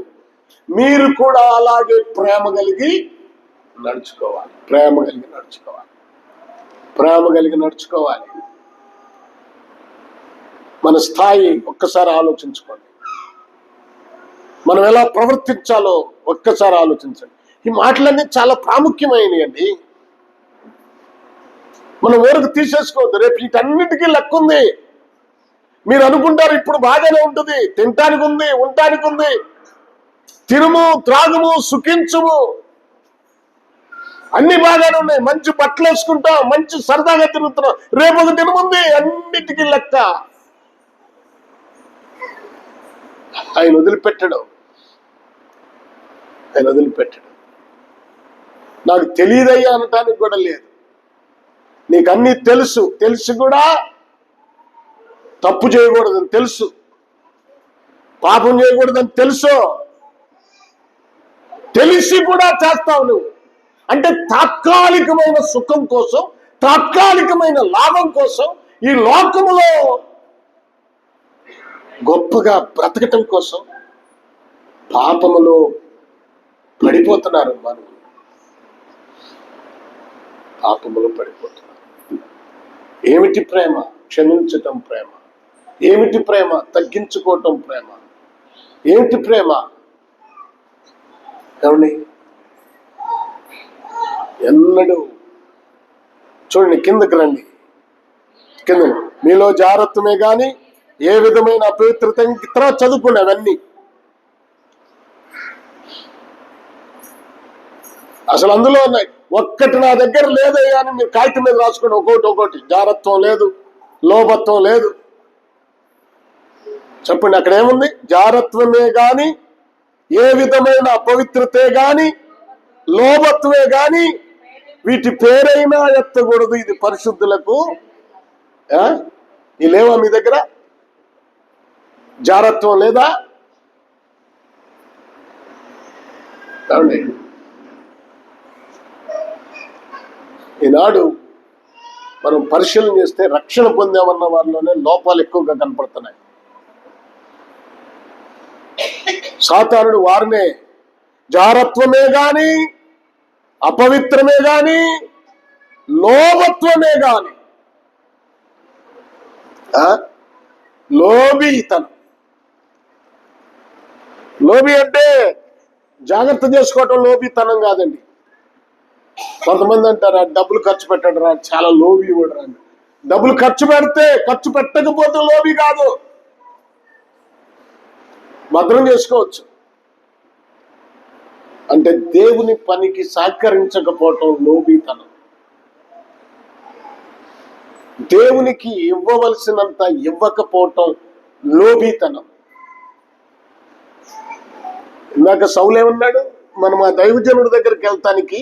మీరు కూడా అలాగే ప్రేమ కలిగి నడుచుకోవాలి. ప్రేమ కలిగి నడుచుకోవాలి. మన స్థాయి ఒక్కసారి ఆలోచించుకోండి. మనం ఎలా ప్రవర్తించాలో ఒక్కసారి ఆలోచించండి. ఈ మాటలన్నీ చాలా ప్రాముఖ్యమైనవి అండి. మనం ఊరకు తీసేసుకోవద్దు. రేపు వీటన్నిటికీ లెక్క ఉంది. మీరు అనుకుంటారు ఇప్పుడు బాగానే ఉంటుంది, తినటానికి ఉంది, ఉండటానికి ఉంది, తినుము త్రాగుము సుఖించుము, అన్ని బాగానే ఉన్నాయి, మంచి బట్టలు వేసుకుంటాం, మంచి సరదాగా తిరుగుతున్నాం. రేపు ఒక దినముంది, అన్నిటికీ లెక్క. ఆయన వదిలిపెట్టడు. నాకు తెలియదయ్యా అనటానికి కూడా లేదు. నీకు అన్ని తెలిసి కూడా తప్పు చేయకూడదని తెలుసు, పాపం చేయకూడదని తెలిసి కూడా చేస్తావు నువ్వు. అంటే తాత్కాలికమైన సుఖం కోసం, తాత్కాలికమైన లాభం కోసం, ఈ లోకములో గొప్పగా బ్రతకటం కోసం పాపములో పడిపోతున్నారు. పాపములో పడిపోతున్నారు. ఏమిటి ప్రేమ? క్షమించటం ప్రేమ. ఏమిటి ప్రేమ? తగ్గించుకోవటం ప్రేమ. ఏమిటి ప్రేమ? ఏమండి, ఎన్నడూ చూడండి, కిందకి రండి. మీలో జాగ్రత్తమే గాని ఏ విధమైన అపవిత్రత, తర్వాత చదువుకోండి అవన్నీ. అసలు అందులో ఉన్నాయి. ఒక్కటి నా దగ్గర లేదయ్యా అని మీరు కాగితం మీద రాసుకోండి. ఒక్కొక్కటి. జాగ్రత్తం లేదు, లోభత్వం లేదు. చెప్పండి, అక్కడ ఏముంది? జాగ్రత్తమే గాని, ఏ విధమైన అపవిత్రతే గాని, లోభత్వమే గాని వీటి పేరైనా ఎత్తకూడదు. ఇది పరిశుద్ధులకు. ఈ లేవా మీ దగ్గర? జారత్వం లేదా? ఈనాడు మనం పరిశీలన చేస్తే రక్షణ పొందామన్న వారిలోనే లోపాలు ఎక్కువగా కనపడుతున్నాయి. సాతానుడు వారినే జారత్వమే గాని, అపవిత్రమే గాని, లోభత్వమే గాని, లోబితనం. లోబి అంటే జాగ్రత్త చేసుకోవటం లోబితనం కాదండి. కొంతమంది అంటారు డబ్బులు ఖర్చు పెట్టండి రా, చాలా లోబి ఇవ్వడు రా. డబ్బులు ఖర్చు పెట్టకపోతే లోబి కాదు, భద్రం చేసుకోవచ్చు. అంటే దేవుని పనికి సహకరించకపోవటం లోబితనం. దేవునికి ఇవ్వవలసినంత ఇవ్వకపోవటం లోబితనం. ఇందాక సౌలు ఏమన్నాడు? మనం ఆ దైవజనుడి దగ్గరికి వెళ్తానికి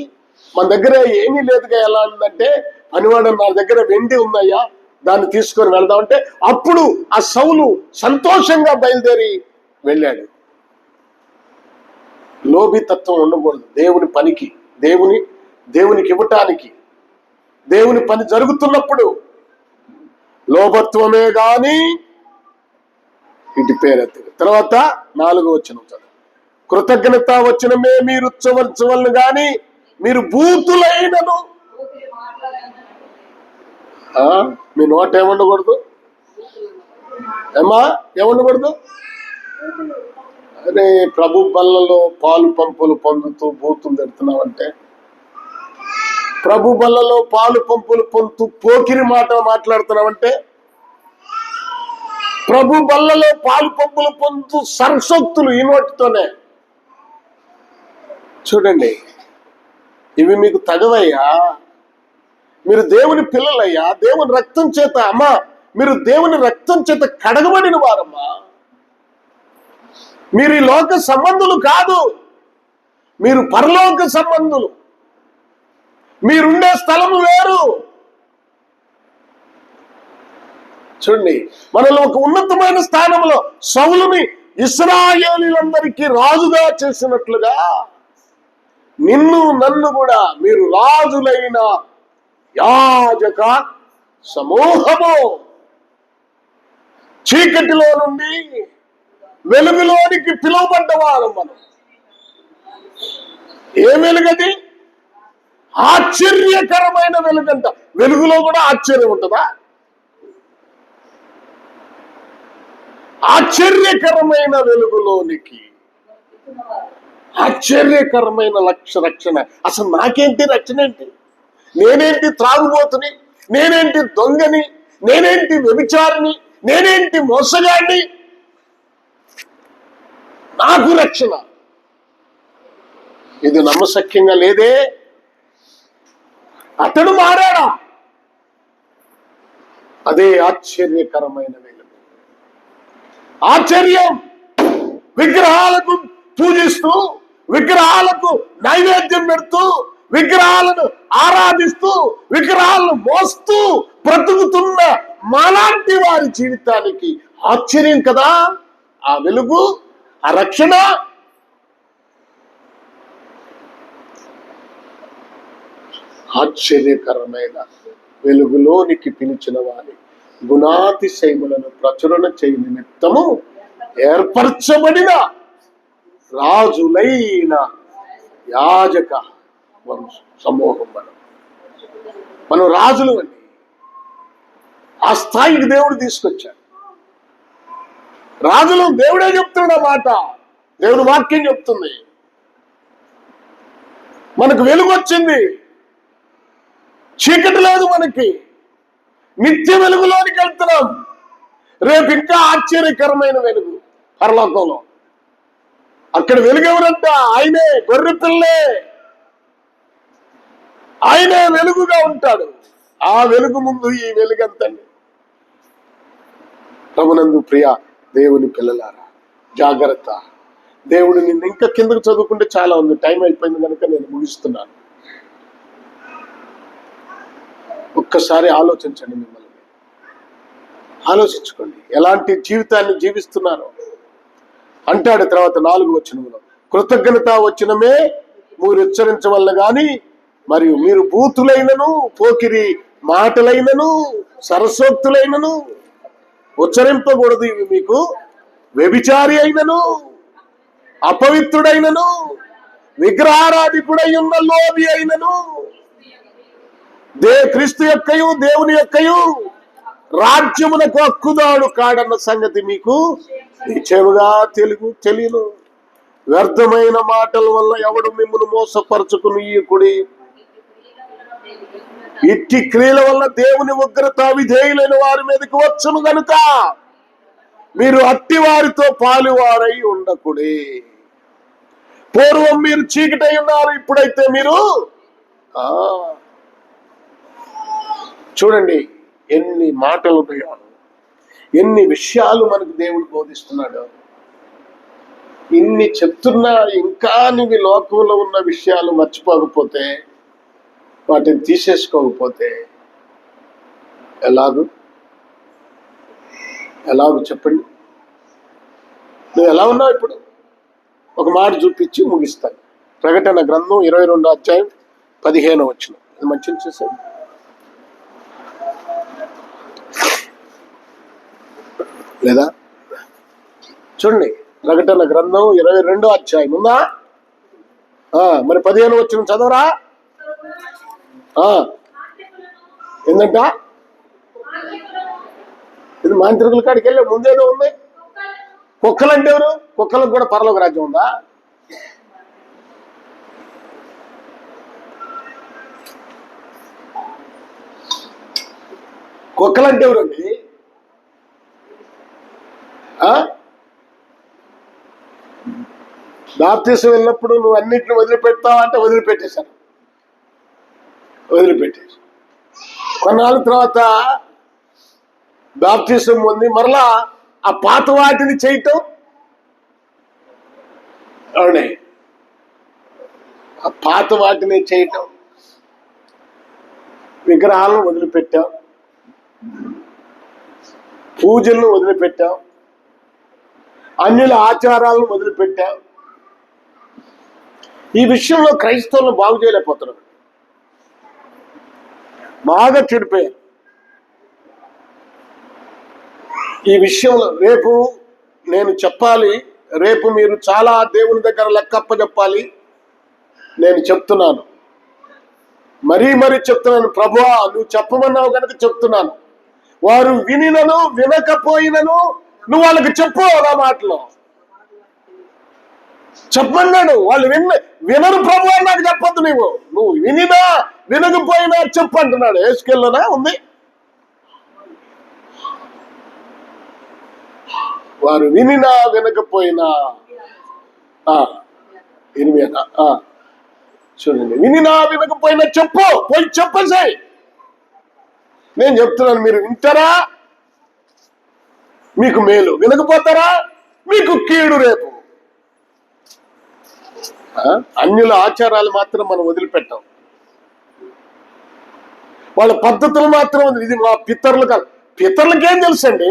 మన దగ్గర ఏమీ లేదుగా. ఎలా ఉందంటే, పనివాడు నా దగ్గర వెండి ఉందయ్యా, దాన్ని తీసుకొని వెళ్దామంటే అప్పుడు ఆ సౌలు సంతోషంగా బయలుదేరి వెళ్ళాడు. లోభితత్వం ఉండకూడదు. దేవుని పనికి, దేవునికి ఇవ్వటానికి, దేవుని పని జరుగుతున్నప్పుడు లోభత్వమే గాని ఇటు పేరెత్తు. తర్వాత 4వ వచనం చదువు. కృతజ్ఞత వచనమే మీరు ఉచ్చవలను గాని మీరు బూతులైనను. మీ నోట ఏముండకూడదు? ఏముండకూడదు? అరే ప్రభు బల్లలో పాలు పంపులు పొందుతూ బూతులు తిడుతున్నావంటే, ప్రభు బల్లలో పాలు పంపులు పొందుతూ పోకిరి మాట మాట్లాడుతున్నావంటే, ప్రభు బల్లలో పాలు పంపులు పొందుతూ సర్సోక్తులు ఈ నోటితోనే. చూడండి, ఇవి మీకు తగవయ్యా. మీరు దేవుని పిల్లలయ్యా. దేవుని రక్తం చేత, అమ్మా మీరు దేవుని రక్తం చేత కడగబడిన వారమ్మా. మీరు ఈ లోక సంబంధులు కాదు, మీరు పరలోక సంబంధులు. మీరుండే స్థలము వేరు. చూడండి, మనలో ఒక ఉన్నతమైన స్థానంలో సౌలుని ఇశ్రాయేలీయులందరికీ రాజుగా చేసినట్లుగా నిన్ను నన్ను కూడా మీరు రాజులైన యాజక సమూహము. చీకటిలో నుండి వెలుగులోనికి పిలువబడ్డవారు మనం. ఏ వెలుగది? ఆశ్చర్యకరమైన వెలుగంట. వెలుగులో కూడా ఆశ్చర్యం ఉంటుందా? ఆశ్చర్యకరమైన వెలుగులోనికి, ఆశ్చర్యకరమైన రక్షణ. అసలు నాకేంటి రక్షణ? ఏంటి? నేనేంటి త్రాగుబోతుని? నేనేంటి దొంగని? నేనేంటి వ్యభిచారిని? నేనేంటి మోసగాడిని? నాకు రక్షణ? ఇది నమ్మశక్యంగా లేదే. అతడు మారాడా? అదే ఆశ్చర్యకరమైన వెలుగు. ఆశ్చర్యం. విగ్రహాలకు పూజిస్తూ, విగ్రహాలకు నైవేద్యం పెడుతూ, విగ్రహాలను ఆరాధిస్తూ, విగ్రహాలను మోస్తూ బ్రతుకుతున్న మాలాంటి వారి జీవితానికి ఆశ్చర్యం కదా ఆ వెలుగు, ఆ రక్షణ. ఆశ్చర్యకరమైన వెలుగులోనికి పిలిచిన వారి గుణాతిశయములను ప్రచురణ చేయ నిమిత్తము ఏర్పరచబడిన రాజులైన యాజక సమూహం. మనం రాజులు అండి. ఆ స్థాయికి దేవుడు తీసుకొచ్చాడు. రాజులు దేవుడే చెప్తున్నాడు ఆ మాట. దేవుడు వాక్యం చెప్తుంది. మనకు వెలుగు వచ్చింది, చీకటి లేదు మనకి. నిత్య వెలుగులోనికి వెళ్తున్నాం. రేపు ఇంకా ఆశ్చర్యకరమైన వెలుగు పరలోకంలో. అక్కడ వెలుగు ఎవరంట? ఆయనే, గొర్రె పిల్లే. ఆయనే వెలుగుగా ఉంటాడు. ఆ వెలుగు ముందు ఈ వెలుగంతండి. ప్రభునందు ప్రియ దేవుని పిల్లలారా, జాగ్రత్త. దేవుడు నిన్ను ఇంకా కిందకు చదువుకుంటే చాలా ఉంది. టైం అయిపోయింది కనుక నేను ముగిస్తున్నాను. ఒక్కసారి ఆలోచించండి, మిమ్మల్ని ఆలోచించుకోండి ఎలాంటి జీవితాన్ని జీవిస్తున్నారో. అంటాడు తర్వాత 4వ వచనంలో, కృతజ్ఞత వచనమే మీరు ఉచ్చరించవల్ల గాని మరియు మీరు బూతులైనను పోకిరి మాటలైనను సరసోక్తులైనను ఉచ్చరింపకూడదు. ఇవి మీకు వ్యభిచారి అయినను అపవిత్రుడైనను విగ్రహారాధికుడై ఉన్న లోబి అయినను క్రీస్తు యొక్కయు దేవుని యొక్కయు రాజ్యమునకు హక్కుదాడు కాడన్న సంగతి మీకు నిశ్చయముగా తెలియను. వ్యర్థమైన మాటల వల్ల ఎవడు మిమ్మల్ని మోసపరచుకుని ఇట్టి క్రియల వల్ల దేవుని ఉగ్రత విధేయులైన వారి మీదకి వచ్చును గనుక మీరు అట్టి వారితో పాలువారై ఉండకుడే. పూర్వం మీరు చీకటై ఉన్నారు, ఇప్పుడైతే మీరు చూడండి ఎన్ని మాటలు ఉన్నాయో, ఎన్ని విషయాలు మనకు దేవుడు బోధిస్తున్నాడు. ఇన్ని చెప్తున్నా ఇంకా నువ్వు లోకంలో ఉన్న విషయాలు మర్చిపోకపోతే, వాటిని తీసేసుకోకపోతే ఎలాగూ చెప్పండి. నువ్వు ఎలా ఉన్నావు? ఇప్పుడు ఒక మాట చూపించి ముగిస్తాను. ప్రకటన గ్రంథం 22వ అధ్యాయం 15వ వచనం. ఇది మంచిది చూసాను లేదా? చూడండి, ప్రకటన గ్రంథం 22వ అధ్యాయం ఉందా? మరి 15వ వచనం చదవరా? ఏంటంట? ఇది మాంత్రికుల కాడికి వెళ్ళే ముందేదో ఉంది. కుక్కలు అంటే ఎవరు? కుక్కలకు కూడా పరలోక రాజ్యం ఉందా? కుక్కలు అంటే ఎవరండి? బాప్తీసం వెళ్ళినప్పుడు నువ్వు అన్నిటిని వదిలిపెడతావు అంటే వదిలిపెట్టేసి కొన్నాళ్ళ తర్వాత బాప్తీసం పొంది మరలా ఆ పాత వాటిని చేయటం. అవునే, ఆ పాత వాటిని చేయటం. విగ్రహాలను వదిలిపెట్టాం, పూజలను వదిలిపెట్టాం, అన్యుల ఆచారాలను వదిలిపెట్టాం. ఈ విషయంలో క్రైస్తవులను బాగు చేయలేకపోతున్నారు, బాగా చెడిపోయారు. ఈ విషయంలో రేపు నేను చెప్పాలి, రేపు మీరు చాలా దేవుని దగ్గర లెక్కప్ప చెప్పాలి. నేను చెప్తున్నాను, మరీ చెప్తున్నాను. ప్రభువా నువ్వు చెప్పమన్నావు కనుక చెప్తున్నాను. వారు వినినను వినకపోయినను నువ్వు వాళ్ళకి చెప్పు. ఆ మాటలో చెప్పమన్నాడు. వాళ్ళు వినరు ప్రభు అని నాకు చెప్పొద్దు. నువ్వు వినినా వినకపోయినా చెప్పు అంటున్నాడు. ఏసుకెళ్ళనా ఉంది. వారు వినినా వినకపోయినా చూడండి, వినినా వినకపోయినా చెప్పు, పోయి చెప్పేసాయి. నేను చెప్తున్నాను, మీరు వింటారా మీకు మేలు, వినకపోతారా మీకు కీడు. రేపు అన్యుల ఆచారాలు మాత్రం మనం వదిలిపెట్టాం, వాళ్ళ పద్ధతులు మాత్రం. ఇది మా పితరులు కాదు. పితరులకేం తెలుసండి?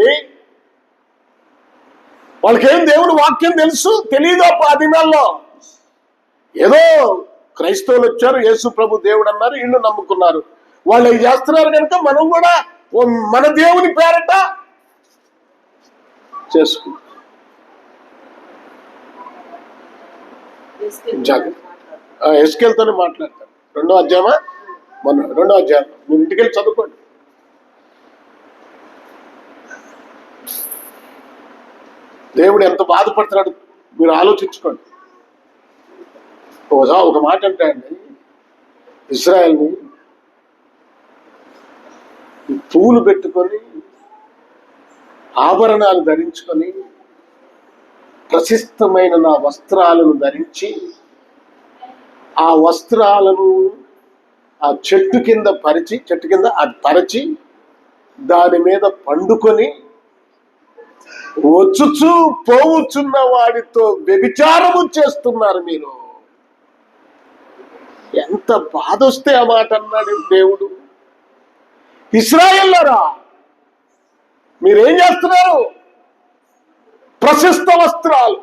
వాళ్ళకేం దేవుని వాక్యం తెలుసు? తెలియదు. ఆ దినాల్లో ఏదో క్రైస్తవులు వచ్చారు, యేసు ప్రభు దేవుడు అన్నారు, ఇళ్ళు నమ్ముకున్నారు. వాళ్ళు అవి చేస్తున్నారు కనుక మనం కూడా మన దేవుని పేరట చేసుకుంటాం. ఎస్కేల్తోనే మాట్లాడతారు. 2వ అధ్యాయమా? 2వ అధ్యాయం. మీరు ఇంటికి వెళ్ళి చదువుకోండి. దేవుడు ఎంత బాధపడుతున్నాడు మీరు ఆలోచించుకోండి. ఒక మాట అంటాయండి, ఇశ్రాయేల్ని పూలు పెట్టుకొని ఆభరణాలు ధరించుకొని ప్రశస్తమైన నా వస్త్రాలను ధరించి ఆ వస్త్రాలను ఆ చెట్టు కింద పరిచి దాని మీద పండుకొని వచ్చుచు పోవుచున్న వాడితో వ్యభిచారము చేస్తున్నారు మీరు. ఎంత బాధ వస్తే ఆ మాట అన్నాడు దేవుడు. ఇశ్రాయేలులారా, మీరేం చేస్తున్నారు? ప్రశస్త వస్త్రాలు,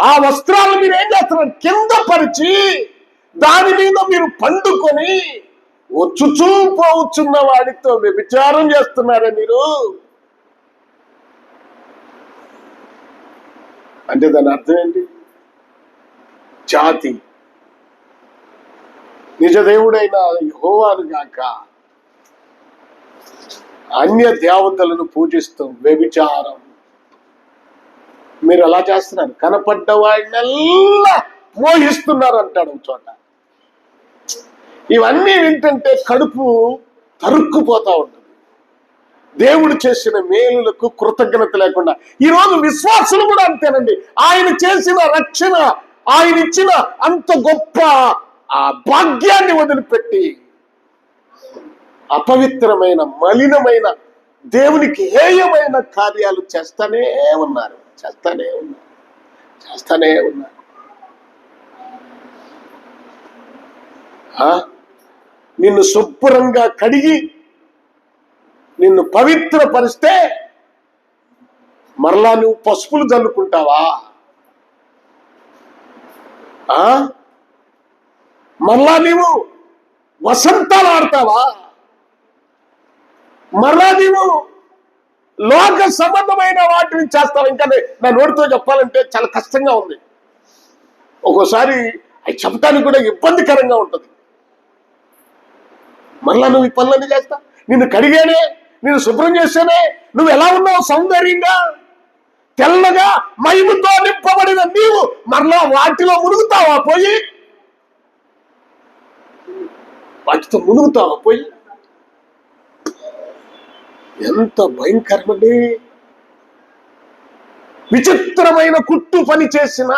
ఆ వస్త్రాలు మీరేం చేస్తున్నారు? కింద పరిచి దాని మీద మీరు పండుకొని వచ్చుచూ పోవచ్చున్న వాడితో వ్యభిచారం చేస్తున్నారా మీరు? అంటే దాని అర్థం ఏంటి? జాతి నిజదేవుడైన యెహోవాను గాక అన్య దేవతలను పూజిస్తూ వ్యభిచారం మీరు ఎలా చేస్తున్నారు? కనపడ్డ వాడినల్లా మోహిస్తున్నారు అంటాడు ఒక చోట. ఇవన్నీ వింటుంటే కడుపు తరుక్కుపోతా ఉంటుంది. దేవుడు చేసిన మేలులకు కృతజ్ఞత లేకుండా ఈరోజు విశ్వాసులు కూడా అంతేనండి. ఆయన చేసిన రక్షణ, ఆయన ఇచ్చిన అంత గొప్ప ఆ భాగ్యాన్ని వదిలిపెట్టి అపవిత్రమైన, మలినమైన, దేవునికి హేయమైన కార్యాలు చేస్తానే ఉన్నారు. నిన్ను శుభ్రంగా కడిగి నిన్ను పవిత్రపరిస్తే మరలా నువ్వు పసుపులు చల్లుకుంటావా? మరలా నీవు వసంతాలు ఆడతావా? మరలా నీవు లోక సంబంధమైన వాటిని చేస్తావు. ఇంకా నా నోటితో చెప్పాలంటే చాలా కష్టంగా ఉంది. ఒక్కోసారి అవి చెప్పడానికి కూడా ఇబ్బందికరంగా ఉంటుంది. మరలా నువ్వు ఈ పనులన్నీ చేస్తా? నిన్ను కడిగానే, నిన్ను శుభ్రం చేస్తేనే నువ్వు ఎలా ఉన్నావు? సౌందర్యంగా, తెల్లగా, మహిమతో నింపబడిన నీవు మరలా వాటిలో మునుగుతావా? పోయి వాటితో మునుగుతావా? పోయి ఎంత భయంకరమండి! విచిత్రమైన కుట్టు పని చేసిన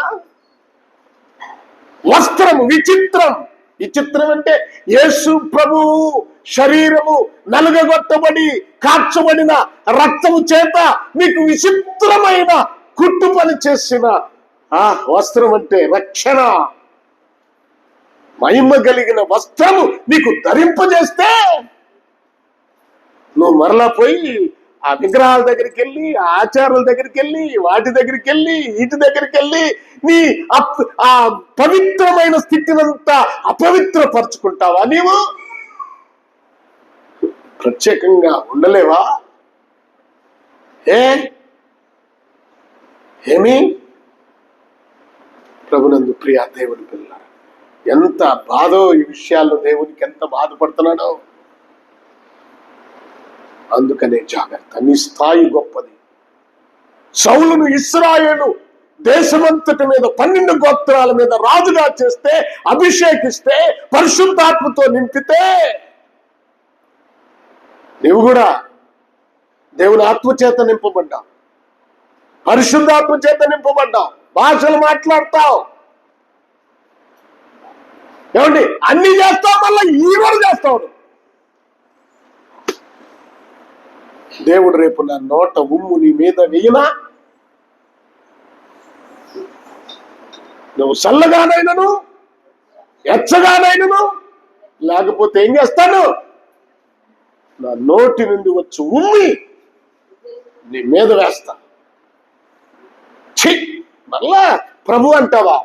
వస్త్రము విచిత్రం. విచిత్రం అంటే యేసు ప్రభువు శరీరము నలుగగొట్టబడి కాల్చబడిన రక్తము చేత నీకు విచిత్రమైన కుట్టు పని చేసిన ఆ వస్త్రం అంటే రక్షణ, మహిమ కలిగిన వస్త్రము నీకు ధరింపజేస్తే నువ్వు మరలా పోయి ఆ విగ్రహాల దగ్గరికి వెళ్ళి, ఆ ఆచారాల దగ్గరికి వెళ్ళి, వాటి దగ్గరికి వెళ్ళి, వీటి దగ్గరికి వెళ్ళి నీ ఆ పవిత్రమైన స్థితినంతా అపవిత్రపరుచుకుంటావా? నీవు ప్రత్యేకంగా ఉండలేవా? ఏమి ప్రభునందు ప్రియా దేవుని పిల్లలారా, ఎంత బాధో ఈ విషయాల్లో దేవునికి ఎంత బాధపడుతున్నాడో. అందుకనే జాగ్రత్త. నీ స్థాయి గొప్పది. సౌలును ఇశ్రాయేలు దేశమంతటి మీద 12 గోత్రాల మీద రాజుగా చేస్తే, అభిషేకిస్తే, పరిశుద్ధాత్మతో నింపితే నీవు కూడా దేవుని ఆత్మచేత నింపబడ్డావు, పరిశుద్ధాత్మ చేత నింపబడ్డావు, భాషలు మాట్లాడతావు. ఏమండి? అన్ని చేస్తావు, మళ్ళీ ఈరోజు చేస్తావు. దేవుడు రేపు నా నోట ఉమ్ము నీ మీద వేయినా, నువ్వు చల్లగానైనను ఎచ్చగానైనను, లేకపోతే ఏం చేస్తాను? నా నోటి నుండి వచ్చి ఉమ్మి నీ మీద వేస్తా. ఛీ! మరలా ప్రభు అంటావా?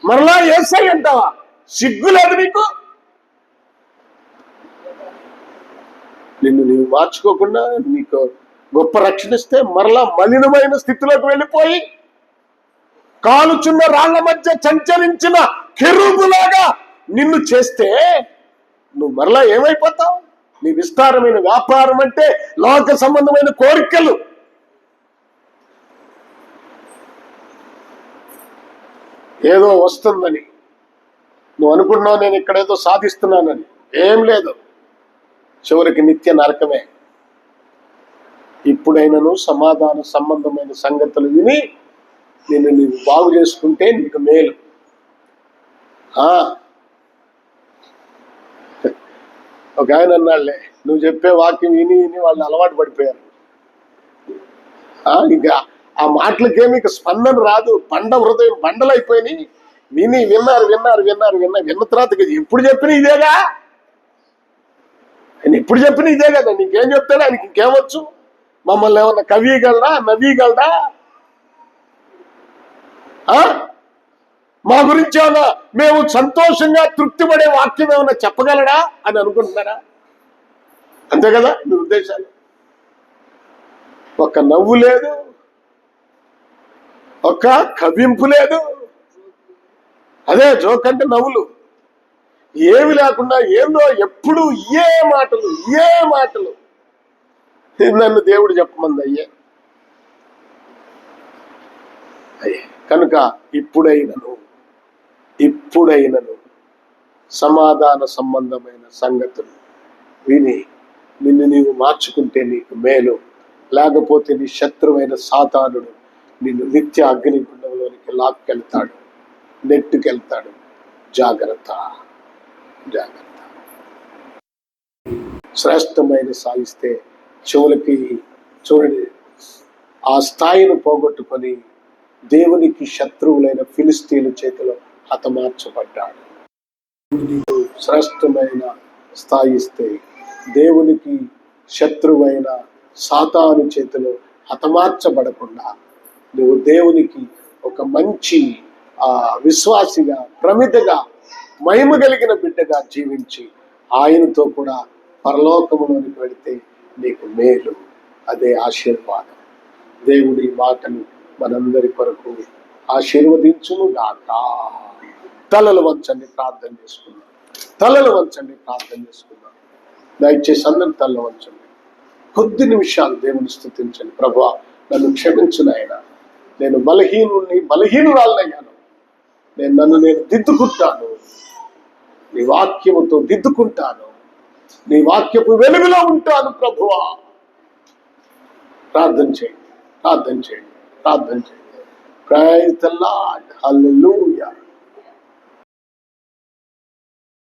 మరలా యేసై అంటావా? సిగ్గులేదు నీకు? నిన్ను నీవు మార్చుకోకుండా నీకు గొప్ప రక్షణ ఇస్తే మరలా మలినమైన స్థితిలోకి వెళ్ళిపోయి కాలుచున్న రాళ్ల మధ్య సంచరించిన కెరూబులాగా నిన్ను చేస్తే నువ్వు మరలా ఏమైపోతావు? నీ విస్తారమైన వ్యాపారం అంటే లోక సంబంధమైన కోరికలు. ఏదో వస్తుందని నువ్వు అనుకున్నావు, నేను ఇక్కడేదో సాధిస్తున్నానని. ఏం లేదు, చివరికి నిత్య నరకమే. ఇప్పుడైనను సమాధాన సంబంధమైన సంగతులు విని నిన్ను నీవు బాగు చేసుకుంటే నీకు మేలు. ఒక ఆయన అన్నాళ్లే, నువ్వు చెప్పే వాక్యం విని విని వాళ్ళు అలవాటు పడిపోయారు. ఇంకా ఆ మాటలకేమి స్పందన రాదు, హృదయం బండలైపోయినాయి. విన్న తర్వాత ఎప్పుడు చెప్పిన ఇదేగా, ఆయన ఎప్పుడు చెప్పిన ఇదే కదా. నీకేం చెప్తాడు ఆయనకి? ఇంకేమొచ్చు? మమ్మల్ని ఏమన్నా కవియగలరా, నవ్వగలరా? మా గురించి ఏమన్నా మేము సంతోషంగా తృప్తి పడే వాక్యం ఏమన్నా చెప్పగలడా అని అనుకుంటున్నారా? అంతే కదా మీ ఉద్దేశాలు. ఒక నవ్వు లేదు, ఒక కవింపు లేదు. అదే జోక్ అంటే నవ్వులు, ఏమి లేకుండా ఏందో ఎప్పుడు ఏ మాటలు. నన్ను దేవుడు చెప్పమంది అయ్యే కనుక ఇప్పుడైనను సమాధాన సంబంధమైన సంగతులు విని నిన్ను నీవు మార్చుకుంటే నీకు మేలు. లేకపోతే నీ శత్రువైన సాతానుడు నిన్ను నిత్య అగ్నిగుండంలోనికి లాక్కెళ్తాడు, నెట్టుకెళ్తాడు. జాగ్రత్త. శ్రేష్టమైన సాగిస్తే చెవులకి చూడండి, ఆ స్థాయిని పోగొట్టుకొని దేవునికి శత్రువులైన ఫిలిస్తీన్ల చేతిలో హతమార్చబడ్డాడు. శ్రేష్టమైన స్థాయిస్తే దేవునికి శత్రువైన సాతాను చేతిలో హతమార్చబడకుండా నువ్వు దేవునికి ఒక మంచి విశ్వాసిగా, ప్రమిదగా, మహిమ కలిగిన బిడ్డగా జీవించి ఆయనతో కూడా పరలోకములోనికి వెళితే నీకు మేలు. అదే ఆశీర్వాదం. దేవుడి మాటలు మనందరి కొరకు ఆశీర్వదించును గాక. తలలు వంచండి, ప్రార్థన చేసుకుందాం. దయచేసి అందరి తలలు వంచండి. కొద్ది నిమిషాలు దేవుని స్తుతించండి. ప్రభువా, నన్ను క్షమించు నాయనా, నేను బలహీనురాలనయ్యాను. నన్ను దిద్దుకుంటాను, నీ వాక్యముతో దిద్దుకుంటాను, నీ వాక్యపు వెలుగులో ఉంటాను. ప్రభువా, ప్రార్థన చేయండి. Praise the Lord. హల్లెలూయా.